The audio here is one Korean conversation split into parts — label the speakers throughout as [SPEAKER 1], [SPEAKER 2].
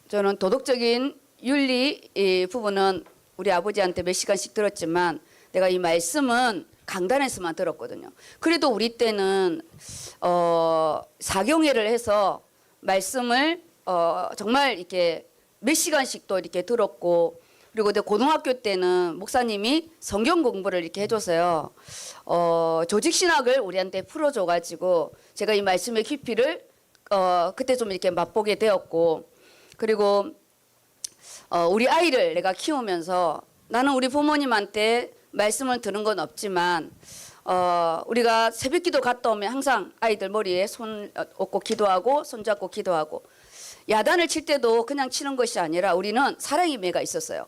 [SPEAKER 1] 저는 도덕적인 윤리 이 부분은 우리 아버지한테 몇 시간씩 들었지만 내가 이 말씀은 강단에서만 들었거든요. 그래도 우리 때는 사경회를 해서 말씀을 정말 이렇게 몇 시간씩 또 이렇게 들었고, 그리고 내 고등학교 때는 목사님이 성경 공부를 이렇게 해줘서요. 조직 신학을 우리한테 풀어줘가지고 제가 이 말씀의 깊이를 그때 좀 이렇게 맛보게 되었고, 그리고 우리 아이를 내가 키우면서 나는 우리 부모님한테 말씀을 들은 건 없지만 우리가 새벽기도 갔다 오면 항상 아이들 머리에 손 얹고 기도하고 손잡고 기도하고, 야단을 칠 때도 그냥 치는 것이 아니라 우리는 사랑의 매가 있었어요.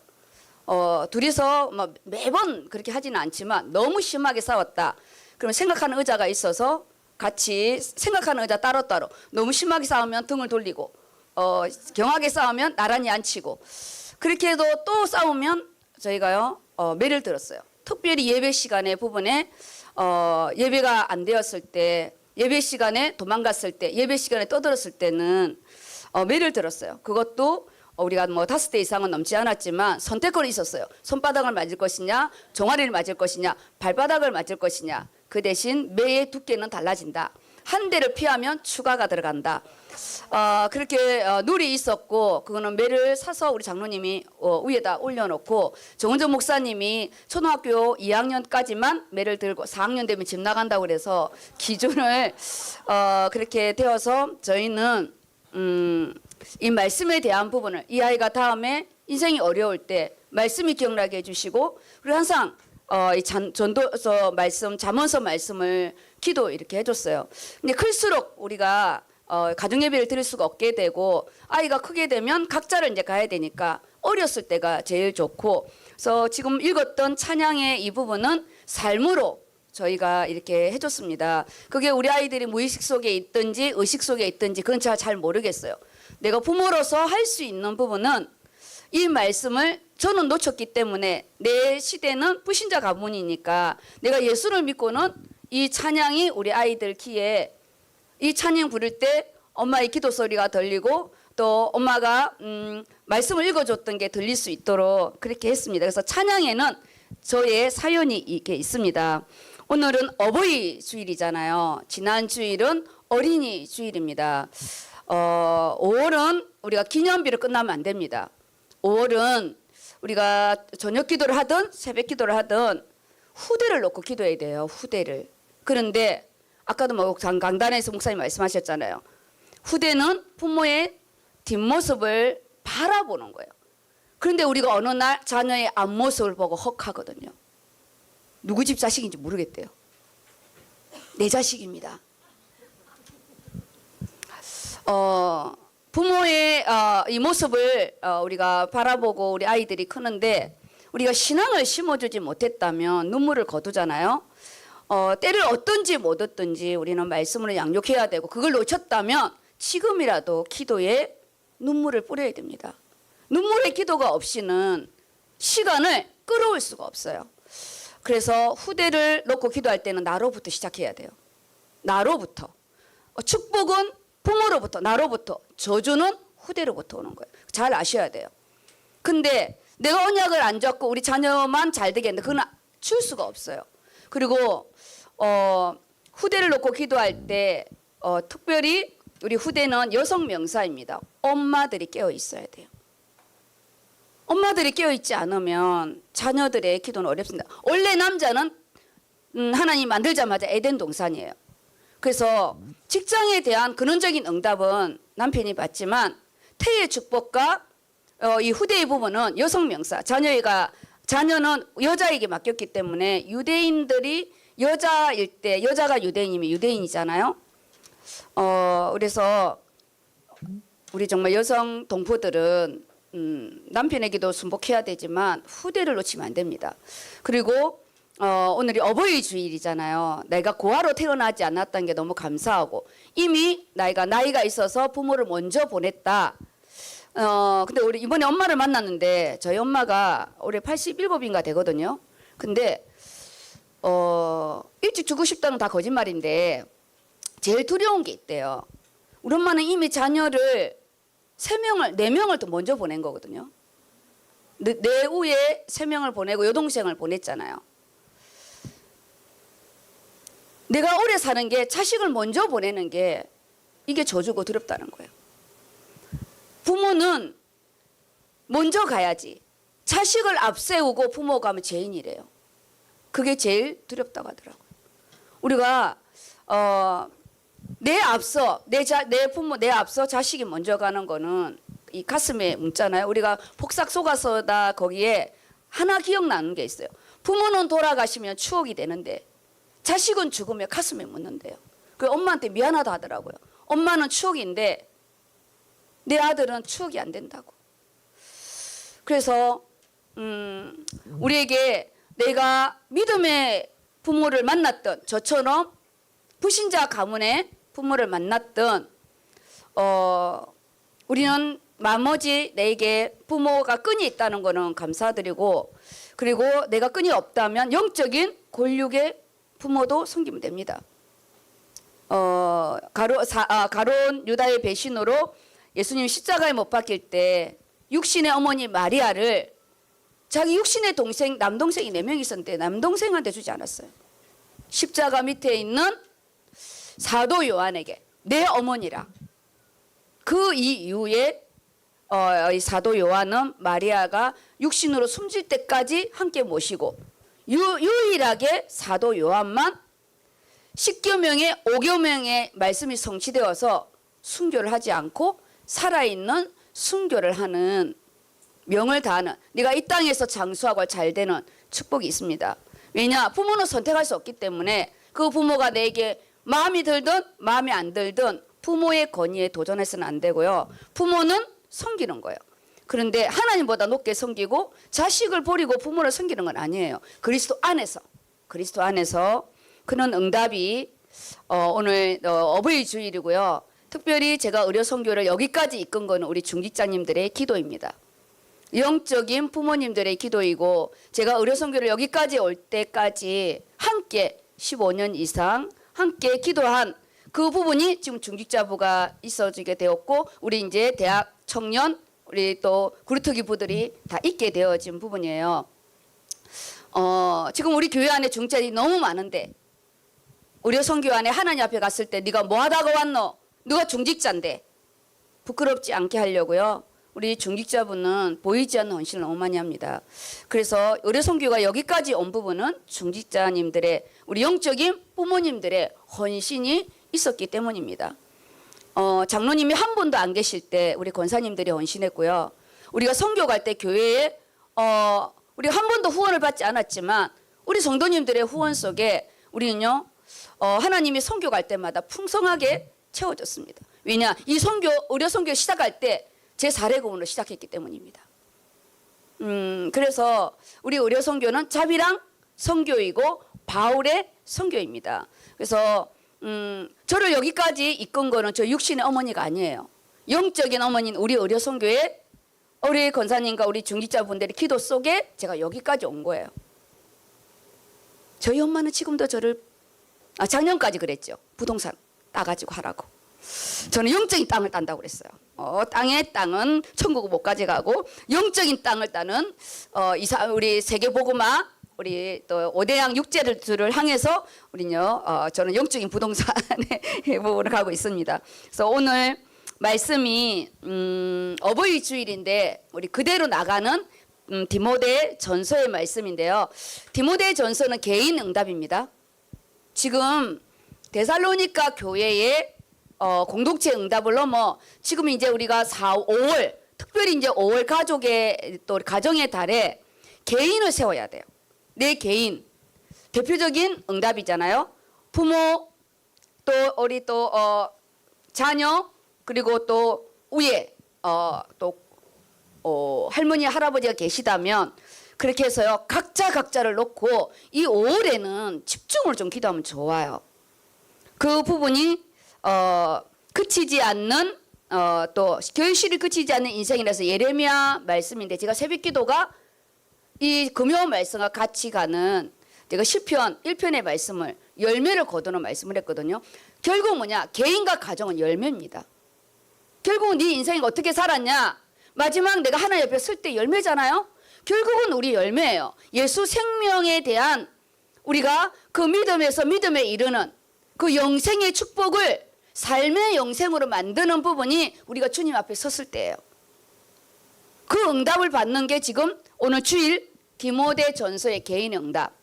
[SPEAKER 1] 둘이서 뭐 매번 그렇게 하지는 않지만 너무 심하게 싸웠다. 그러면 생각하는 의자가 있어서 같이 생각하는 의자 따로따로, 너무 심하게 싸우면 등을 돌리고 경하게 싸우면 나란히 앉히고, 그렇게 해도 또 싸우면 저희가요 매를 들었어요. 특별히 예배 시간의 부분에 예배가 안 되었을 때, 예배 시간에 도망갔을 때, 예배 시간에 떠들었을 때는 매를 들었어요. 그것도 우리가 뭐 5대 이상은 넘지 않았지만 선택권이 있었어요. 손바닥을 맞을 것이냐, 종아리를 맞을 것이냐, 발바닥을 맞을 것이냐. 그 대신 매의 두께는 달라진다. 한 대를 피하면 추가가 들어간다. 그렇게 룰이 있었고, 그거는 매를 사서 우리 장로님이 위에다 올려놓고, 정은정 목사님이 초등학교 2학년까지만 매를 들고 4학년 되면 집 나간다고 그래서 기준을 그렇게 되어서 저희는 이 말씀에 대한 부분을, 이 아이가 다음에 인생이 어려울 때 말씀이 기억나게 해주시고, 그리고 항상 이 전도서 말씀, 잠언서 말씀을 기도 이렇게 해줬어요. 근데 클수록 우리가 가정 예배를 드릴 수가 없게 되고, 아이가 크게 되면 각자를 이제 가야 되니까 어렸을 때가 제일 좋고, 그래서 지금 읽었던 찬양의 이 부분은 삶으로 저희가 이렇게 해줬습니다. 그게 우리 아이들이 무의식 속에 있든지 의식 속에 있든지 그건 제가 잘 모르겠어요. 내가 부모로서 할 수 있는 부분은 이 말씀을 저는 놓쳤기 때문에, 내 시대는 불신자 가문이니까 내가 예수를 믿고는 이 찬양이 우리 아이들 귀에, 이 찬양 부를 때 엄마의 기도 소리가 들리고 또 엄마가 말씀을 읽어줬던 게 들릴 수 있도록 그렇게 했습니다. 그래서 찬양에는 저의 사연이 이렇게 있습니다. 오늘은 어버이 주일이잖아요. 지난 주일은 어린이 주일입니다. 5월은 우리가 기념비로 끝나면 안 됩니다. 5월은 우리가 저녁 기도를 하든 새벽 기도를 하든 후대를 놓고 기도해야 돼요. 후대를. 그런데 아까도 뭐 강단에서 목사님 말씀하셨잖아요. 후대는 부모의 뒷모습을 바라보는 거예요. 그런데 우리가 어느 날 자녀의 앞모습을 보고 헉하거든요. 누구 집 자식인지 모르겠대요. 내 자식입니다. 부모의 이 모습을 우리가 바라보고 우리 아이들이 크는데, 우리가 신앙을 심어주지 못했다면 눈물을 거두잖아요. 때를 얻든지 못 얻든지 우리는 말씀으로 양육해야 되고, 그걸 놓쳤다면 지금이라도 기도에 눈물을 뿌려야 됩니다. 눈물의 기도가 없이는 시간을 끌어올 수가 없어요. 그래서 후대를 놓고 기도할 때는 나로부터 시작해야 돼요. 나로부터. 축복은 부모로부터, 나로부터. 저주는 후대로부터 오는 거예요. 잘 아셔야 돼요. 근데 내가 언약을 안 잡고 우리 자녀만 잘 되겠는데 그건 줄 수가 없어요. 그리고 후대를 놓고 기도할 때 특별히 우리 후대는 여성 명사입니다. 엄마들이 깨어 있어야 돼요. 엄마들이 깨어 있지 않으면 자녀들의 기도는 어렵습니다. 원래 남자는 하나님 만들자마자 에덴 동산이에요. 그래서 직장에 대한 근원적인 응답은 남편이 받지만, 태의 축복과 이 후대의 부분은 여성 명사, 자녀는 여자에게 맡겼기 때문에, 유대인들이 여자일 때, 여자가 유대인이면 유대인이잖아요. 그래서 우리 정말 여성 동포들은 남편에게도 순복해야 되지만 후대를 놓치면 안 됩니다. 그리고 오늘이 어버이 주일이잖아요. 내가 고아로 태어나지 않았다는 게 너무 감사하고, 이미 나이가 있어서 부모를 먼저 보냈다. 근데 우리 이번에 엄마를 만났는데 저희 엄마가 올해 87인가 되거든요. 근데 일찍 죽고 싶다는 다 거짓말인데 제일 두려운 게 있대요. 우리 엄마는 이미 자녀를 네 명을 더 먼저 보낸 거거든요. 내 후에 3명을 보내고 여동생을 보냈잖아요. 내가 오래 사는 게 자식을 먼저 보내는 게 이게 저주고 두렵다는 거예요. 부모는 먼저 가야지. 자식을 앞세우고 부모가 하면 죄인이래요. 그게 제일 두렵다고 하더라고요. 우리가 내 부모 내 앞서 자식이 먼저 가는 거는 이 가슴에 묻잖아요. 우리가 폭삭 속아서다 거기에 하나 기억나는 게 있어요. 부모는 돌아가시면 추억이 되는데 자식은 죽으면 가슴에 묻는데요. 그 엄마한테 미안하다 하더라고요. 엄마는 추억인데 내 아들은 추억이 안 된다고. 그래서 우리에게 내가 믿음의 부모를 만났던 저처럼 불신자 가문의 부모를 만났던 우리는 나머지 내게 부모가 끈이 있다는 것은 감사드리고, 그리고 내가 끈이 없다면 영적인 골육의 부모도 섬기면 됩니다. 가룟 유다의 배신으로 예수님 십자가에 못 박힐 때 육신의 어머니 마리아를 자기 육신의 동생 남동생이 4명 있었는데 남동생한테 주지 않았어요. 십자가 밑에 있는 사도 요한에게 내 어머니라. 그 이후에 이 사도 요한은 마리아가 육신으로 숨질 때까지 함께 모시고 유일하게 사도 요한만 10계명의 5계명의 말씀이 성취되어서 순교를 하지 않고 살아있는 순교를 하는 명을 다하는, 네가 이 땅에서 장수하고 잘 되는 축복이 있습니다. 왜냐? 부모는 선택할 수 없기 때문에 그 부모가 내게 마음이 들든 마음이 안 들든 부모의 권위에 도전해서는 안 되고요. 부모는 섬기는 거예요. 그런데 하나님보다 높게 섬기고 자식을 버리고 부모를 섬기는 건 아니에요. 그리스도 안에서 그런 응답이 오늘 어버이 주일이고요. 특별히 제가 의료 선교를 여기까지 이끈 거는 우리 중직자님들의 기도입니다. 영적인 부모님들의 기도이고, 제가 의료 선교를 여기까지 올 때까지 함께 15년 이상 함께 기도한 그 부분이 지금 중직자부가 있어지게 되었고, 우리 이제 대학 청년, 우리 또 구루터기 부들이 다 있게 되어진 부분이에요. 지금 우리 교회 안에 중직자들이 너무 많은데 의료 선교 안에 하나님 앞에 갔을 때 네가 뭐 하다가 왔노? 누가 중직자인데? 부끄럽지 않게 하려고요. 우리 중직자분은 보이지 않는 헌신을 너무 많이 합니다. 그래서 의료 선교가 여기까지 온 부분은 중직자님들의, 우리 영적인 부모님들의 헌신이 있었기 때문입니다. 장로님이 한 분도 안 계실 때 우리 권사님들이 헌신했고요. 우리가 선교 갈 때 교회에 우리가 한 번도 후원을 받지 않았지만 우리 성도님들의 후원 속에 우리는요 하나님이 선교 갈 때마다 풍성하게 채워졌습니다. 왜냐? 이 선교, 의료 선교 시작할 때 제 사례금으로 시작했기 때문입니다. 그래서 우리 의료 선교는 자비랑 선교이고 바울의 선교입니다. 그래서 저를 여기까지 이끈 거는 저 육신의 어머니가 아니에요. 영적인 어머니는 우리 의료 선교의 우리 권사님과 우리 중직자분들의 기도 속에 제가 여기까지 온 거예요. 저희 엄마는 지금도 저를 작년까지 그랬죠. 부동산 따가지고 하라고. 저는 영적인 땅을 딴다고 그랬어요. 땅의 땅은 천국을 못 가져가고 영적인 땅을 따는 우리 세계복음화, 우리 또 5대양 육제들을 향해서 우리는요 저는 영적인 부동산의 부분을 가고 있습니다. 그래서 오늘 말씀이 어버이 주일인데 우리 그대로 나가는 디모데 전서의 말씀인데요. 디모데 전서는 개인 응답입니다. 지금 데살로니가 교회의 공동체 응답을 넘어 지금 이제 우리가 5월 특별히 이제 5월 가족의 또 가정의 달에 개인을 세워야 돼요. 내 개인 대표적인 응답이잖아요. 부모 또 우리 또 자녀 그리고 또 위에 또 할머니 할아버지가 계시다면 그렇게 해서요 각자를 놓고 이 5월에는 집중을 좀 기도하면 좋아요. 그 부분이 그치지 않는 또 결실이 그치지 않는 인생이라서 예레미야 말씀인데, 제가 새벽기도가 이 금요 말씀과 같이 가는 제가 시편 1편의 말씀을 열매를 거두는 말씀을 했거든요. 결국 뭐냐? 개인과 가정은 열매입니다. 결국은 네 인생이 어떻게 살았냐? 마지막 내가 하나님 옆에 설 때 열매잖아요. 결국은 우리 열매예요. 예수 생명에 대한 우리가 그 믿음에서 믿음에 이르는 그 영생의 축복을 삶의 영생으로 만드는 부분이 우리가 주님 앞에 섰을 때예요. 그 응답을 받는 게 지금 오늘 주일 디모데 전서의 개인 응답.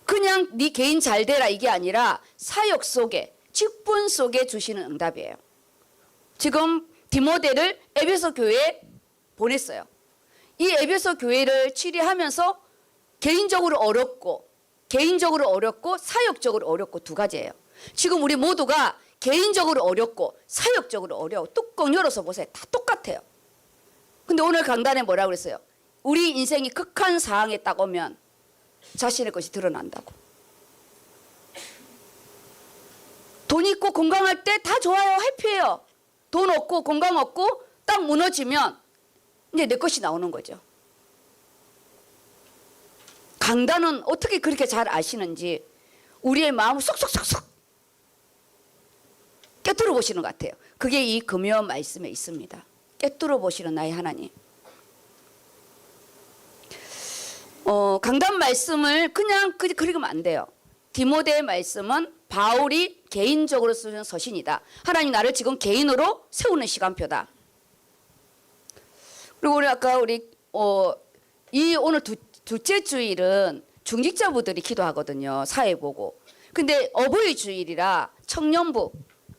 [SPEAKER 1] 그냥 네 개인 잘 되라 이게 아니라 사역 속에 직분 속에 주시는 응답이에요. 지금 디모데를 에베소 교회에 보냈어요. 이 에베소 교회를 치리하면서 개인적으로 어렵고 사역적으로 어렵고 두 가지예요. 지금 우리 모두가 개인적으로 어렵고 사역적으로 어려워. 뚜껑 열어서 보세요. 다 똑같아요. 근데 오늘 강단에 뭐라고 그랬어요? 우리 인생이 극한 상황에 딱 오면 자신의 것이 드러난다고. 돈 있고 건강할 때 다 좋아요. 해피해요. 돈 없고 건강 없고 딱 무너지면 이제 내 것이 나오는 거죠. 강단은 어떻게 그렇게 잘 아시는지 우리의 마음을 쏙쏙쏙쏙 꿰뚫어 보시는 것 같아요. 그게 이 금요 말씀에 있습니다. 꿰뚫어 보시는 나의 하나님. 강단 말씀을 그냥 그리면 안 돼요. 디모데의 말씀은 바울이 개인적으로 쓰는 서신이다. 하나님 나를 지금 개인으로 세우는 시간표다. 그리고 우리 아까 이 오늘 둘째 주일은 중직자부들이 기도하거든요. 사회 보고. 근데 어버이 주일이라 청년부,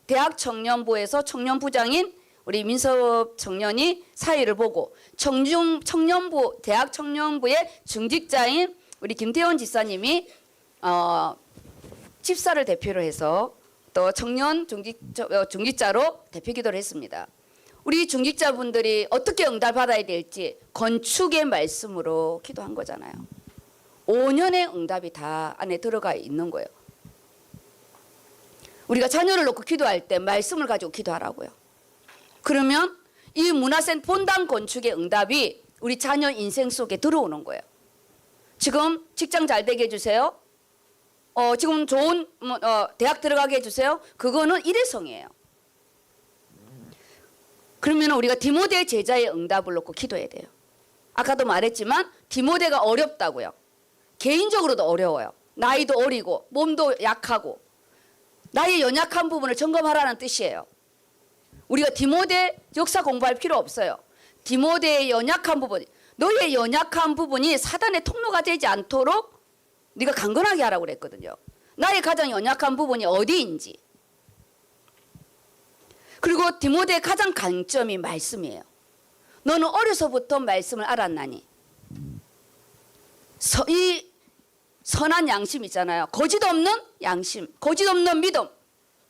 [SPEAKER 1] 대학 청년부에서 청년부장인 우리 민섭 청년이 사회를 보고 청년부, 대학 청년부의 중직자인 우리 김태원 지사님이 집사를 대표로 해서 또 청년 중직자로 대표 기도를 했습니다. 우리 중직자분들이 어떻게 응답받아야 될지 건축의 말씀으로 기도한 거잖아요. 5년의 응답이 다 안에 들어가 있는 거예요. 우리가 자녀를 놓고 기도할 때 말씀을 가지고 기도하라고요. 그러면 이 문화센터 본당 건축의 응답이 우리 자녀 인생 속에 들어오는 거예요. 지금 직장 잘 되게 해주세요. 지금 좋은 대학 들어가게 해주세요. 그거는 일회성이에요. 그러면 우리가 디모데 제자의 응답을 놓고 기도해야 돼요. 아까도 말했지만 디모데가 어렵다고요. 개인적으로도 어려워요. 나이도 어리고 몸도 약하고 나의 연약한 부분을 점검하라는 뜻이에요. 우리가 디모데 역사 공부할 필요 없어요. 디모데의 연약한 부분, 너의 연약한 부분이 사단의 통로가 되지 않도록 네가 강건하게 하라고 그랬거든요. 나의 가장 연약한 부분이 어디인지. 그리고 디모데의 가장 강점이 말씀이에요. 너는 어려서부터 말씀을 알았나니. 이 선한 양심 있잖아요. 거짓 없는 양심, 거짓 없는 믿음.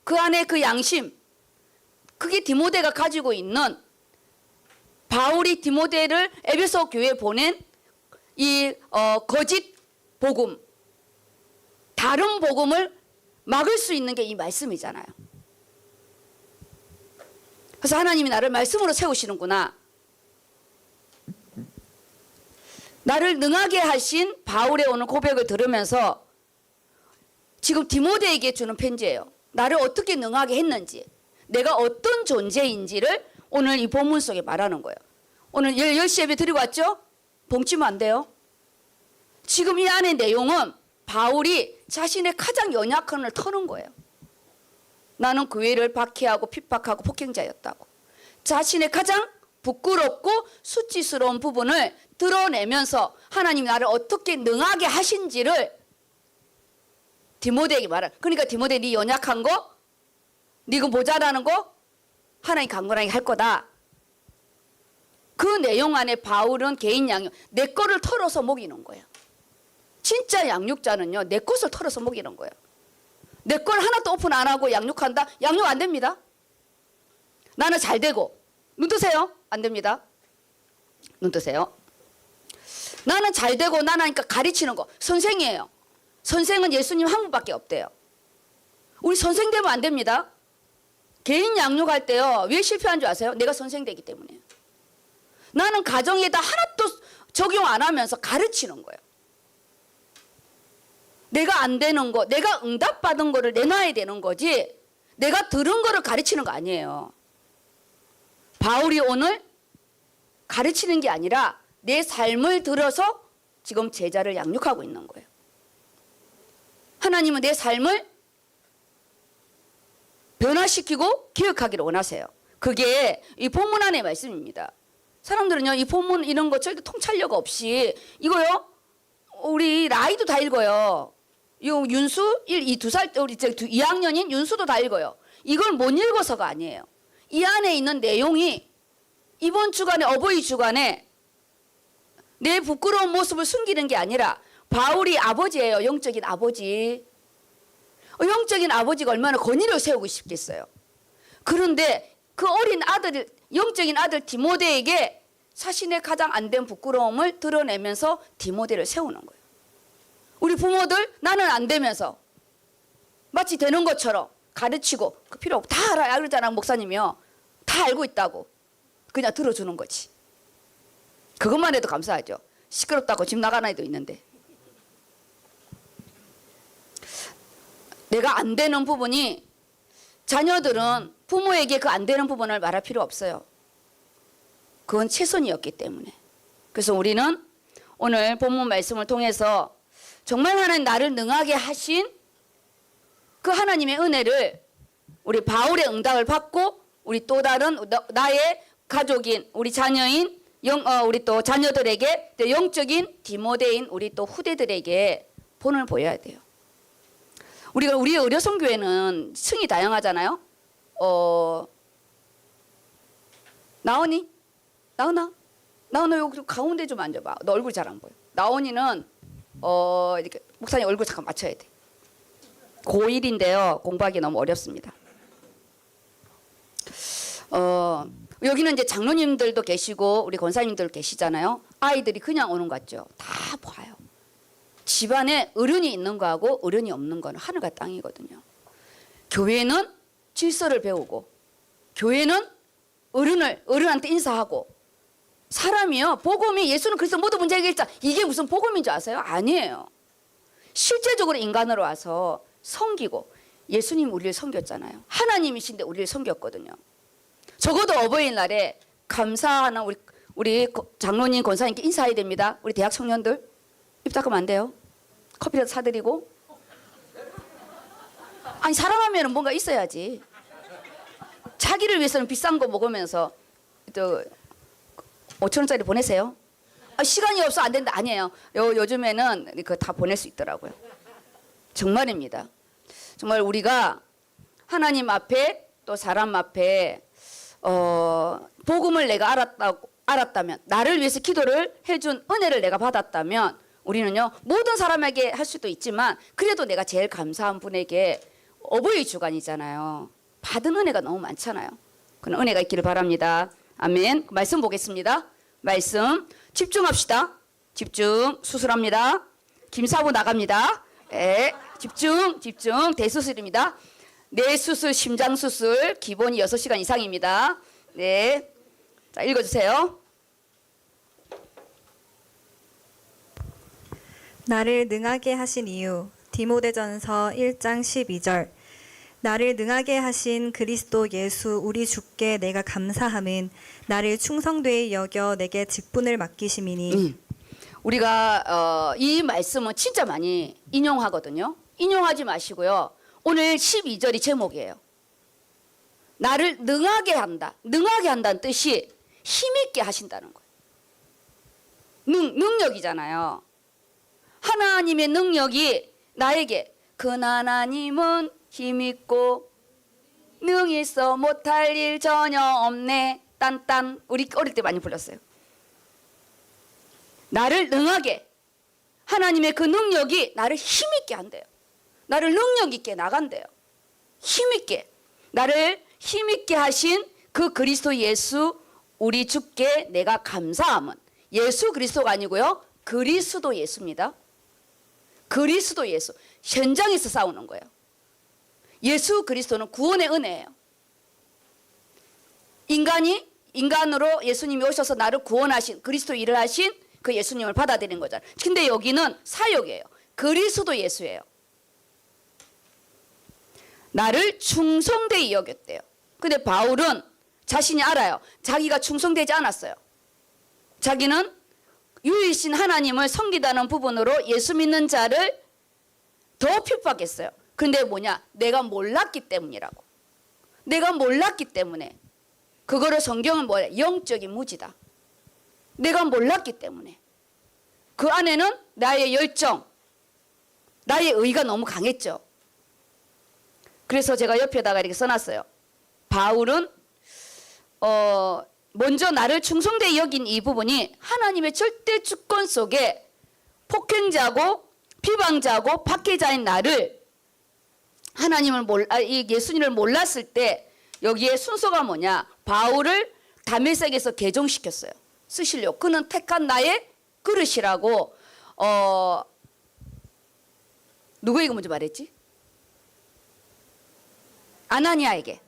[SPEAKER 1] 그 안에 그 양심. 그게 디모데가 가지고 있는 바울이 디모데를 에베소 교회에 보낸 이 거짓 복음. 다른 복음을 막을 수 있는 게 이 말씀이잖아요. 그래서 하나님이 나를 말씀으로 세우시는구나. 나를 능하게 하신 바울의 오늘 고백을 들으면서 지금 디모데에게 주는 편지예요. 나를 어떻게 능하게 했는지, 내가 어떤 존재인지를 오늘 이 본문 속에 말하는 거예요. 오늘 10시 예배 드리고 왔죠? 봉치면 안 돼요. 지금 이 안의 내용은 바울이 자신의 가장 연약한 걸 터는 거예요. 나는 교회를 박해하고 핍박하고 폭행자였다고. 자신의 가장 부끄럽고 수치스러운 부분을 드러내면서 하나님 나를 어떻게 능하게 하신지를 디모데에게 말하는. 그러니까 디모데 네 연약한 거, 네가 모자라는 거 하나님 강건하게 할 거다. 그 내용 안에 바울은 개인 양육, 내 거를 털어서 먹이는 거예요. 진짜 양육자는요, 내 것을 털어서 먹이는 거예요. 내 걸 하나도 오픈 안 하고 양육한다? 양육 안 됩니다. 나는 잘 되고. 눈 뜨세요? 안 됩니다. 눈 뜨세요. 나는 잘 되고 나는 하니까 가르치는 거. 선생이에요. 선생은 예수님 한 분밖에 없대요. 우리 선생 되면 안 됩니다. 개인 양육할 때요. 왜 실패한 줄 아세요? 내가 선생 되기 때문에요. 나는 가정에다 하나도 적용 안 하면서 가르치는 거예요. 내가 안 되는 거, 내가 응답받은 거를 내놔야 되는 거지 내가 들은 거를 가르치는 거 아니에요. 바울이 오늘 가르치는 게 아니라 내 삶을 들어서 지금 제자를 양육하고 있는 거예요. 하나님은 내 삶을 변화시키고 기억하기를 원하세요. 그게 이 본문 안의 말씀입니다. 사람들은요, 이 본문 이런 거 절대 통찰력 없이 이거요, 우리 라이도 다 읽어요. 이 윤수 2살 우리 2학년인 윤수도 다 읽어요. 이걸 못 읽어서가 아니에요. 이 안에 있는 내용이 이번 주간에 어버이 주간에 내 부끄러운 모습을 숨기는 게 아니라 바울이 아버지예요. 영적인 아버지. 영적인 아버지가 얼마나 권위를 세우고 싶겠어요. 그런데 그 어린 아들, 영적인 아들 디모데에게 자신의 가장 안 된 부끄러움을 드러내면서 디모데를 세우는 거예요. 우리 부모들 나는 안 되면서 마치 되는 것처럼 가르치고 그 필요 없고 다 알아야 그러잖아. 목사님이요. 다 알고 있다고. 그냥 들어주는 거지. 그것만 해도 감사하죠. 시끄럽다고 집 나가는 애도 있는데. 내가 안 되는 부분이, 자녀들은 부모에게 그 안 되는 부분을 말할 필요 없어요. 그건 최선이었기 때문에. 그래서 우리는 오늘 본문 말씀을 통해서 정말 하나님 나를 능하게 하신 그 하나님의 은혜를, 우리 바울의 응답을 받고 우리 또 다른 나의 가족인 우리 자녀인 우리 또 자녀들에게, 또 영적인 디모데인 우리 또 후대들에게 본을 보여야 돼요. 우리가 우리 의료선교회는 층이 다양하잖아요. 나온이? 나오나 여기 가운데 좀 앉아봐. 너 얼굴 잘 안 보여. 나온이는 이렇게 목사님 얼굴 잠깐 맞춰야 돼. 고1인데요. 공부하기 너무 어렵습니다. 여기는 이제 장로님들도 계시고 우리 권사님들 계시잖아요. 아이들이 그냥 오는 것 같죠. 다 봐요. 집안에 어른이 있는 거하고 어른이 없는 거는 하늘과 땅이거든요. 교회는 질서를 배우고, 교회는 어른한테 인사하고, 사람이요, 복음이 예수는 그리스도 모두 문제의 일자, 이게 무슨 복음인 줄 아세요? 아니에요. 실제적으로 인간으로 와서 섬기고, 예수님 우리를 섬겼잖아요. 하나님이신데 우리를 섬겼거든요. 적어도 어버이날에 감사하는 우리 장로님, 권사님께 인사해야 됩니다. 우리 대학 청년들 입 닦으면 안 돼요. 커피라도 사드리고. 아니, 사랑하면 뭔가 있어야지. 자기를 위해서는 비싼 거 먹으면서 또 5,000원짜리 보내세요. 시간이 없어 안 된다. 아니에요. 요즘에는 그거 다 보낼 수 있더라고요. 정말입니다. 정말 우리가 하나님 앞에 또 사람 앞에 복음을 내가 알았다면, 나를 위해서 기도를 해준 은혜를 내가 받았다면, 우리는요 모든 사람에게 할 수도 있지만 그래도 내가 제일 감사한 분에게, 어버이 주간이잖아요. 받은 은혜가 너무 많잖아요. 그런 은혜가 있기를 바랍니다. 아멘. 말씀 보겠습니다. 말씀 집중합시다. 집중. 수술합니다. 김사부 나갑니다. 네. 집중. 대수술입니다. 뇌수술, 심장수술 기본이 6시간 이상입니다. 네. 자, 읽어주세요.
[SPEAKER 2] 나를 능하게 하신 이유. 디모데전서 1장 12절. 나를 능하게 하신 그리스도 예수 우리 주께 내가 감사함은 나를 충성되이 여겨 내게 직분을 맡기심이니.
[SPEAKER 1] 우리가 이 말씀은 진짜 많이 인용하거든요. 인용하지 마시고요. 오늘 12절이 제목이에요. 나를 능하게 한다. 능하게 한다는 뜻이 힘있게 하신다는 거예요. 능력이잖아요. 하나님의 능력이 나에게, 하나님은 힘있고 능히 있어 못할 일 전혀 없네. 딴딴. 우리 어릴 때 많이 불렀어요. 나를 능하게, 하나님의 그 능력이 나를 힘있게 한대요. 나를 능력 있게 나간대요. 힘있게. 나를 힘있게 하신 그 그리스도 예수 우리 주께 내가 감사함은, 예수 그리스도가 아니고요, 그리스도 예수입니다. 그리스도 예수. 현장에서 싸우는 거예요. 예수 그리스도는 구원의 은혜예요. 인간으로 예수님이 오셔서 나를 구원하신, 그리스도 일을 하신 그 예수님을 받아들이는 거잖아요. 근데 여기는 사역이에요. 그리스도 예수예요. 나를 충성되이 여겼대요. 근데 바울은 자신이 알아요. 자기가 충성되지 않았어요. 자기는 유일신 하나님을 섬기다는 부분으로 예수 믿는 자를 더 핍박했어요. 근데 뭐냐? 내가 몰랐기 때문이라고. 내가 몰랐기 때문에. 그거를 성경은 뭐야? 영적인 무지다. 내가 몰랐기 때문에. 그 안에는 나의 열정, 나의 의가 너무 강했죠. 그래서 제가 옆에다가 이렇게 써놨어요. 바울은 먼저 나를 충성되이 여긴 이 부분이 하나님의 절대 주권 속에 폭행자고 비방자고 박해자인 나를 이 예수님을 몰랐을 때 여기에 순서가 뭐냐? 바울을 다메섹에서 개종시켰어요. 쓰시려고. 그는 택한 나의 그릇이라고 누구에게 먼저 말했지? 아나니아에게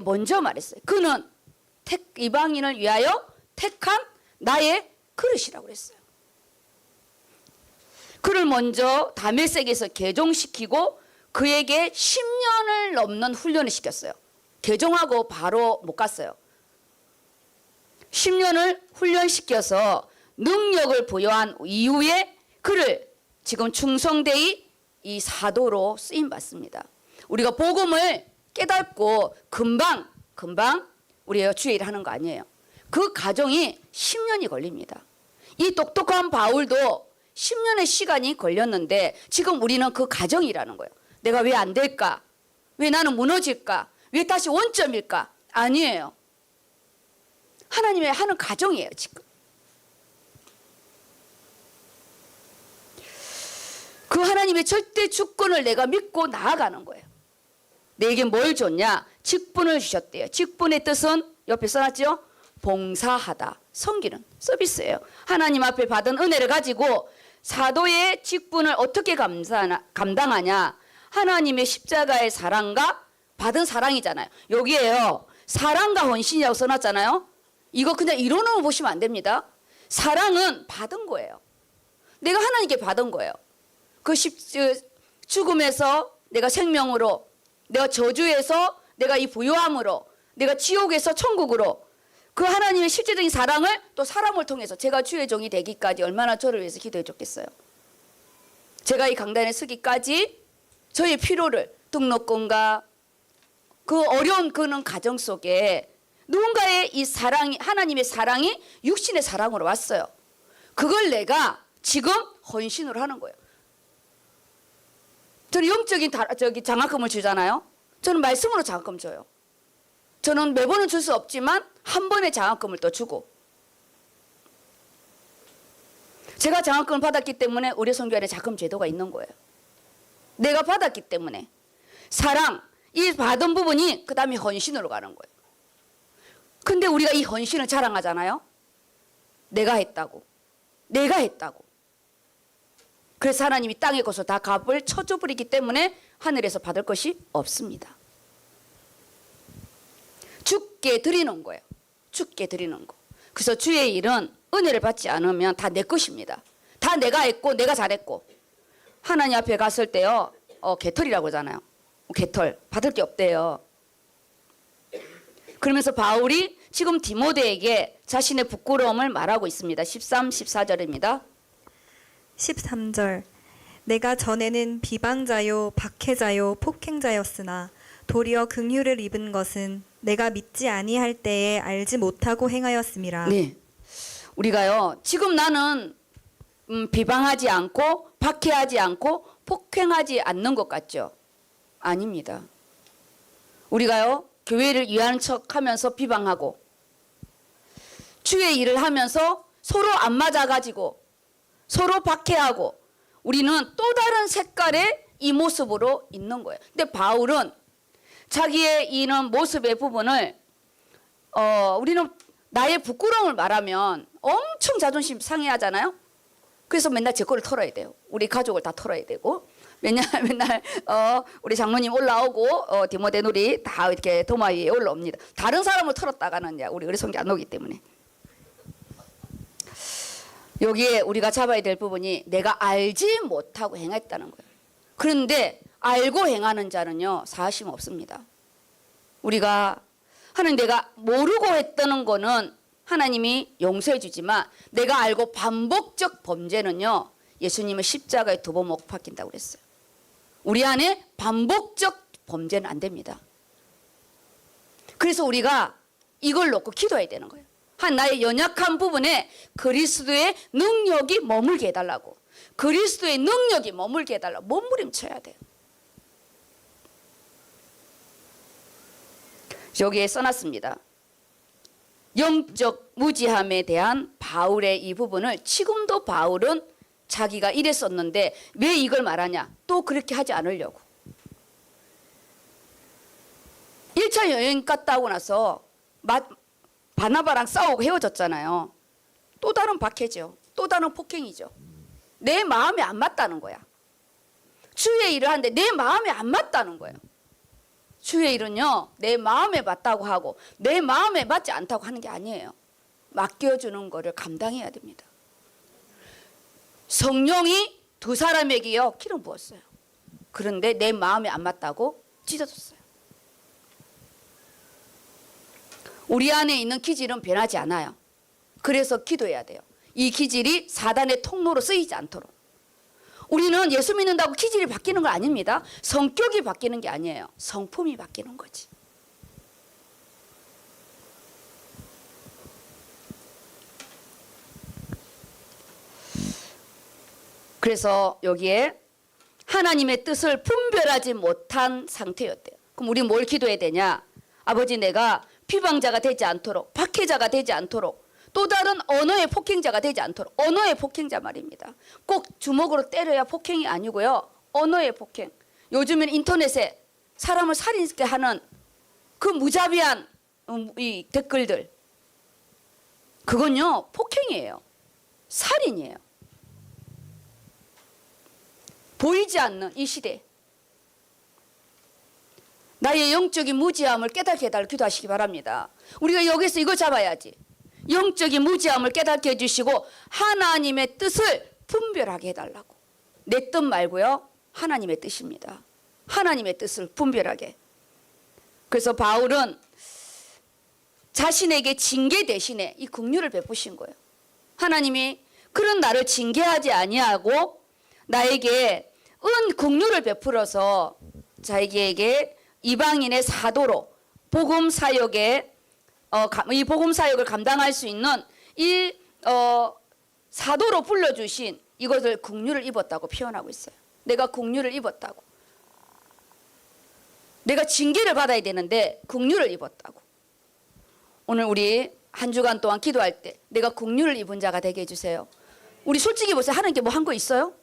[SPEAKER 1] 먼저 말했어요. 그는 이방인을 위하여 택한 나의 그릇이라고 그랬어요. 그를 먼저 다메섹에서 개종시키고 그에게 10년을 넘는 훈련을 시켰어요. 개종하고 바로 못 갔어요. 10년을 훈련시켜서 능력을 부여한 이후에 그를 지금 충성되이 이 사도로 쓰임 받습니다. 우리가 복음을 깨닫고 금방 우리가 주의 일을 하는 거 아니에요. 그 과정이 10년이 걸립니다. 이 똑똑한 바울도 10년의 시간이 걸렸는데 지금 우리는 그 과정이라는 거예요. 내가 왜 안 될까? 왜 나는 무너질까? 왜 다시 원점일까? 아니에요. 하나님의 하는 과정이에요, 지금. 그 하나님의 절대 주권을 내가 믿고 나아가는 거예요. 내게 뭘 줬냐? 직분을 주셨대요. 직분의 뜻은 옆에 써놨죠? 봉사하다, 섬기는 서비스예요. 하나님 앞에 받은 은혜를 가지고 사도의 직분을 어떻게 감당하냐? 하나님의 십자가의 사랑과 받은 사랑이잖아요. 여기에요. 사랑과 헌신이라고 써놨잖아요. 이거 그냥 이론으로 보시면 안 됩니다. 사랑은 받은 거예요. 내가 하나님께 받은 거예요. 그 죽음에서 내가 생명으로, 내가 저주에서 내가 이 부요함으로, 내가 지옥에서 천국으로, 그 하나님의 실제적인 사랑을 또 사람을 통해서 제가 주의 종이 되기까지 얼마나 저를 위해서 기도해 줬겠어요. 제가 이 강단에 서기까지 저의 필요를 등록금과 그 어려운 그런 가정 속에 누군가의 이 사랑이, 하나님의 사랑이 육신의 사랑으로 왔어요. 그걸 내가 지금 헌신으로 하는 거예요. 저는 영적인 장학금을 주잖아요. 저는 말씀으로 장학금 줘요. 저는 매번은 줄 수 없지만 한 번의 장학금을 또 주고. 제가 장학금을 받았기 때문에 우리 선교회에 자금 제도가 있는 거예요. 내가 받았기 때문에. 사랑, 이 받은 부분이 그 다음에 헌신으로 가는 거예요. 근데 우리가 이 헌신을 자랑하잖아요. 내가 했다고. 그래서 하나님이 땅의 것을 다 값을 쳐줘버리기 때문에 하늘에서 받을 것이 없습니다. 주께 드리는 거예요. 주께 드리는 거. 그래서 주의 일은 은혜를 받지 않으면 다 내 것입니다. 다 내가 했고 내가 잘했고. 하나님 앞에 갔을 때요. 개털이라고 하잖아요. 개털 받을 게 없대요. 그러면서 바울이 지금 디모데에게 자신의 부끄러움을 말하고 있습니다. 13, 14절입니다.
[SPEAKER 2] 13절 내가 전에는 비방자요 박해자요 폭행자였으나 도리어 긍휼을 입은 것은 내가 믿지 아니할 때에 알지 못하고 행하였음이라.
[SPEAKER 1] 네, 우리가요 지금 나는 비방하지 않고 박해하지 않고 폭행하지 않는 것 같죠? 아닙니다. 우리가요 교회를 위하는 척하면서 비방하고 주의 일을 하면서 서로 안 맞아가지고 서로 박해하고 우리는 또 다른 색깔의 이 모습으로 있는 거예요. 근데 바울은 자기의 이런 모습의 부분을 우리는 나의 부끄러움을 말하면 엄청 자존심 상해하잖아요. 그래서 맨날 제 거를 털어야 돼요. 우리 가족을 다 털어야 되고 맨날 우리 장로님 올라오고 디모데 누리 다 이렇게 도마 위에 올라옵니다. 다른 사람을 털었다가는 우리 의성기 안 오기 때문에. 여기에 우리가 잡아야 될 부분이 내가 알지 못하고 행했다는 거예요. 그런데 알고 행하는 자는요 사심 없습니다. 우리가 하나님 내가 모르고 했다는 거는 하나님이 용서해 주지만 내가 알고 반복적 범죄는요 예수님은 십자가에 2번 못 박힌다고 그랬어요. 우리 안에 반복적 범죄는 안 됩니다. 그래서 우리가 이걸 놓고 기도해야 되는 거예요. 한 나의 연약한 부분에 그리스도의 능력이 머물게 해달라고. 그리스도의 능력이 머물게 해달라고 몸부림쳐야 돼요. 여기에 써놨습니다. 영적 무지함에 대한 바울의 이 부분을 지금도 바울은 자기가 이랬었는데 왜 이걸 말하냐? 또 그렇게 하지 않으려고. 1차 여행 갔다 오고 나서 바나바랑 싸우고 헤어졌잖아요. 또 다른 박해죠. 또 다른 폭행이죠. 내 마음에 안 맞다는 거야. 주의 일을 하는데 내 마음에 안 맞다는 거예요. 주의 일은요 내 마음에 맞다고 하고 내 마음에 맞지 않다고 하는 게 아니에요. 맡겨주는 거를 감당해야 됩니다. 성령이 2사람에게요 기름 부었어요. 그런데 내 마음에 안 맞다고 찢어졌어요. 우리 안에 있는 기질은 변하지 않아요. 그래서 기도해야 돼요. 이 기질이 사단의 통로로 쓰이지 않도록. 우리는 예수 믿는다고 기질이 바뀌는 거 아닙니다. 성격이 바뀌는 게 아니에요. 성품이 바뀌는 거지. 그래서 여기에 하나님의 뜻을 분별하지 못한 상태였대요. 그럼 우리 뭘 기도해야 되냐? 아버지 내가 피방자가 되지 않도록, 박해자가 되지 않도록, 또 다른 언어의 폭행자가 되지 않도록. 언어의 폭행자 말입니다. 꼭 주먹으로 때려야 폭행이 아니고요. 언어의 폭행. 요즘엔 인터넷에 사람을 살인하게 하는 그 무자비한 이 댓글들. 그건요 폭행이에요. 살인이에요. 보이지 않는 이 시대. 나의 영적인 무지함을 깨닫게 해달라고 기도하시기 바랍니다. 우리가 여기서 이거 잡아야지. 영적인 무지함을 깨닫게 해주시고 하나님의 뜻을 분별하게 해달라고. 내 뜻 말고요. 하나님의 뜻입니다. 하나님의 뜻을 분별하게. 그래서 바울은 자신에게 징계 대신에 이 긍휼을 베푸신 거예요. 하나님이 그런 나를 징계하지 아니하고 나에게 긍휼을 베풀어서 자기에게 이방인의 사도로 복음 사역에 이 복음 사역을 감당할 수 있는 이 사도로 불러주신 이것을 긍휼을 입었다고 표현하고 있어요. 내가 긍휼을 입었다고. 내가 징계를 받아야 되는데 긍휼을 입었다고. 오늘 우리 한 주간 동안 기도할 때 내가 긍휼을 입은 자가 되게 해주세요. 우리 솔직히 보세요. 하나님께 뭐 한 거 있어요?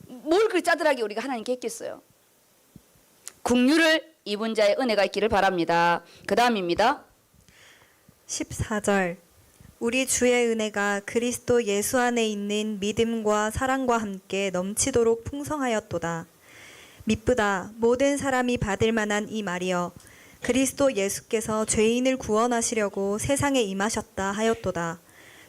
[SPEAKER 1] 뭘 그리 짜들하게 우리가 하나님께 했겠어요? 긍휼을 입은 자의 은혜가 있기를 바랍니다. 그 다음입니다.
[SPEAKER 2] 14절 우리 주의 은혜가 그리스도 예수 안에 있는 믿음과 사랑과 함께 넘치도록 풍성하였도다. 미쁘다 모든 사람이 받을 만한 이 말이여 그리스도 예수께서 죄인을 구원하시려고 세상에 임하셨다 하였도다.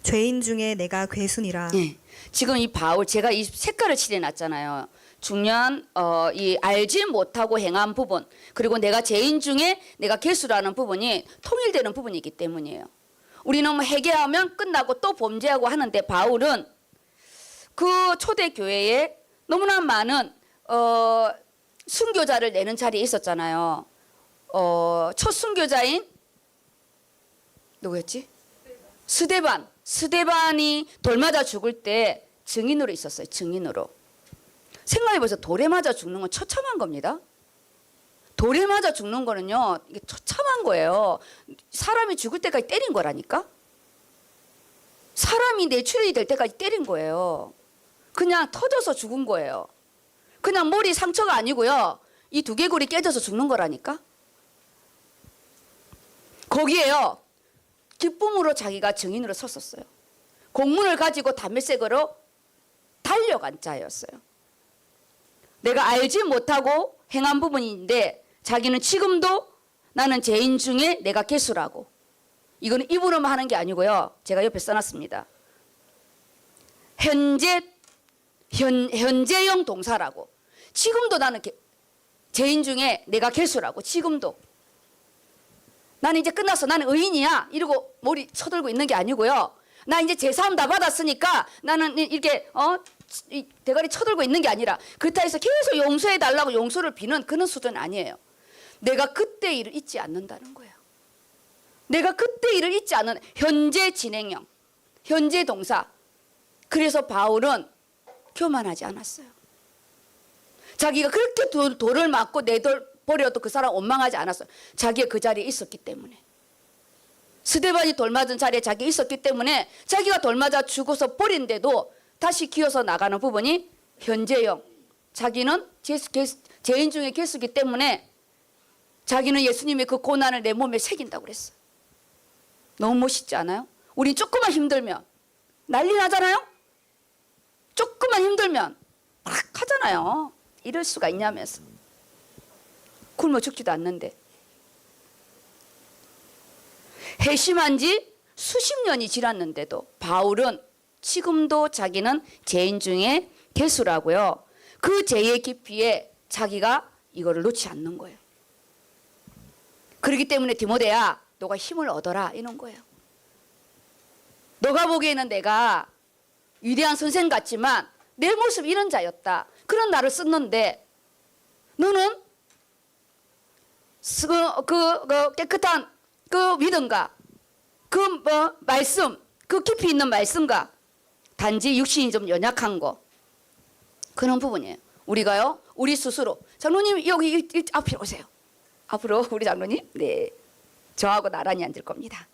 [SPEAKER 2] 죄인 중에 내가 괴순이라.
[SPEAKER 1] 네. 지금 이 바울 제가 이 색깔을 칠해놨잖아요. 중요한 이 알지 못하고 행한 부분 그리고 내가 죄인 중에 내가 괴수라는 부분이 통일되는 부분이기 때문이에요. 우리는 뭐 회개하면 끝나고 또 범죄하고 하는데 바울은 그 초대교회에 너무나 많은 순교자를 내는 자리에 있었잖아요. 첫 순교자인 누구였지? 스데반이 돌 맞아 죽을 때 증인으로 있었어요. 증인으로. 생각해보세요. 돌에 맞아 죽는 건 처참한 겁니다. 돌에 맞아 죽는 거는요. 이게 처참한 거예요. 사람이 죽을 때까지 때린 거라니까. 사람이 내출이 될 때까지 때린 거예요. 그냥 터져서 죽은 거예요. 그냥 머리 상처가 아니고요. 이 두개골이 깨져서 죽는 거라니까. 거기에요. 기쁨으로 자기가 증인으로 섰었어요. 공문을 가지고 담에색으로 달려간 자였어요. 내가 알지 못하고 행한 부분인데 자기는 지금도 나는 죄인 중에 내가 괴수라고. 이거는 입으로만 하는 게 아니고요. 제가 옆에 써놨습니다. 현재형 동사라고. 지금도 나는 죄인 중에 내가 괴수라고. 지금도. 나는 이제 끝났어. 나는 의인이야. 이러고 머리 쳐들고 있는 게 아니고요. 나 이제 제사함 다 받았으니까 나는 이렇게 이 대가리 쳐들고 있는 게 아니라 그렇다 해서 계속 용서해 달라고 용서를 비는 그런 수준은 아니에요. 내가 그때 일을 잊지 않는다는 거예요. 내가 그때 일을 잊지 않는 현재 진행형, 현재 동사. 그래서 바울은 교만하지 않았어요. 자기가 그렇게 돌을 맞고 내버려도 그 사람 원망하지 않았어요. 자기가 그 자리에 있었기 때문에. 스데반이 돌 맞은 자리에 자기가 있었기 때문에 자기가 돌 맞아 죽어서 버린데도 다시 기어서 나가는 부분이 현재형. 자기는 죄인 중에 개수기 때문에 자기는 예수님의 그 고난을 내 몸에 새긴다고 그랬어요. 너무 멋있지 않아요? 우리 조금만 힘들면 난리 나잖아요? 조금만 힘들면 막 하잖아요. 이럴 수가 있냐면서. 굶어 죽지도 않는데. 회심한 지 수십 년이 지났는데도 바울은 지금도 자기는 죄인 중에 개수라고요. 그 죄의 깊이에 자기가 이거를 놓지 않는 거예요. 그렇기 때문에 디모데야, 너가 힘을 얻어라 이런 거예요. 너가 보기에는 내가 위대한 선생 같지만 내 모습 이런 자였다. 그런 나를 썼는데 너는 그 깨끗한 그 믿음과 그 말씀, 그 깊이 있는 말씀과 단지 육신이 좀 연약한 거 그런 부분이에요. 우리가요, 우리 스스로 장로님 여기 앞으로 오세요. 앞으로 우리 장로님, 네, 저하고 나란히 앉을 겁니다.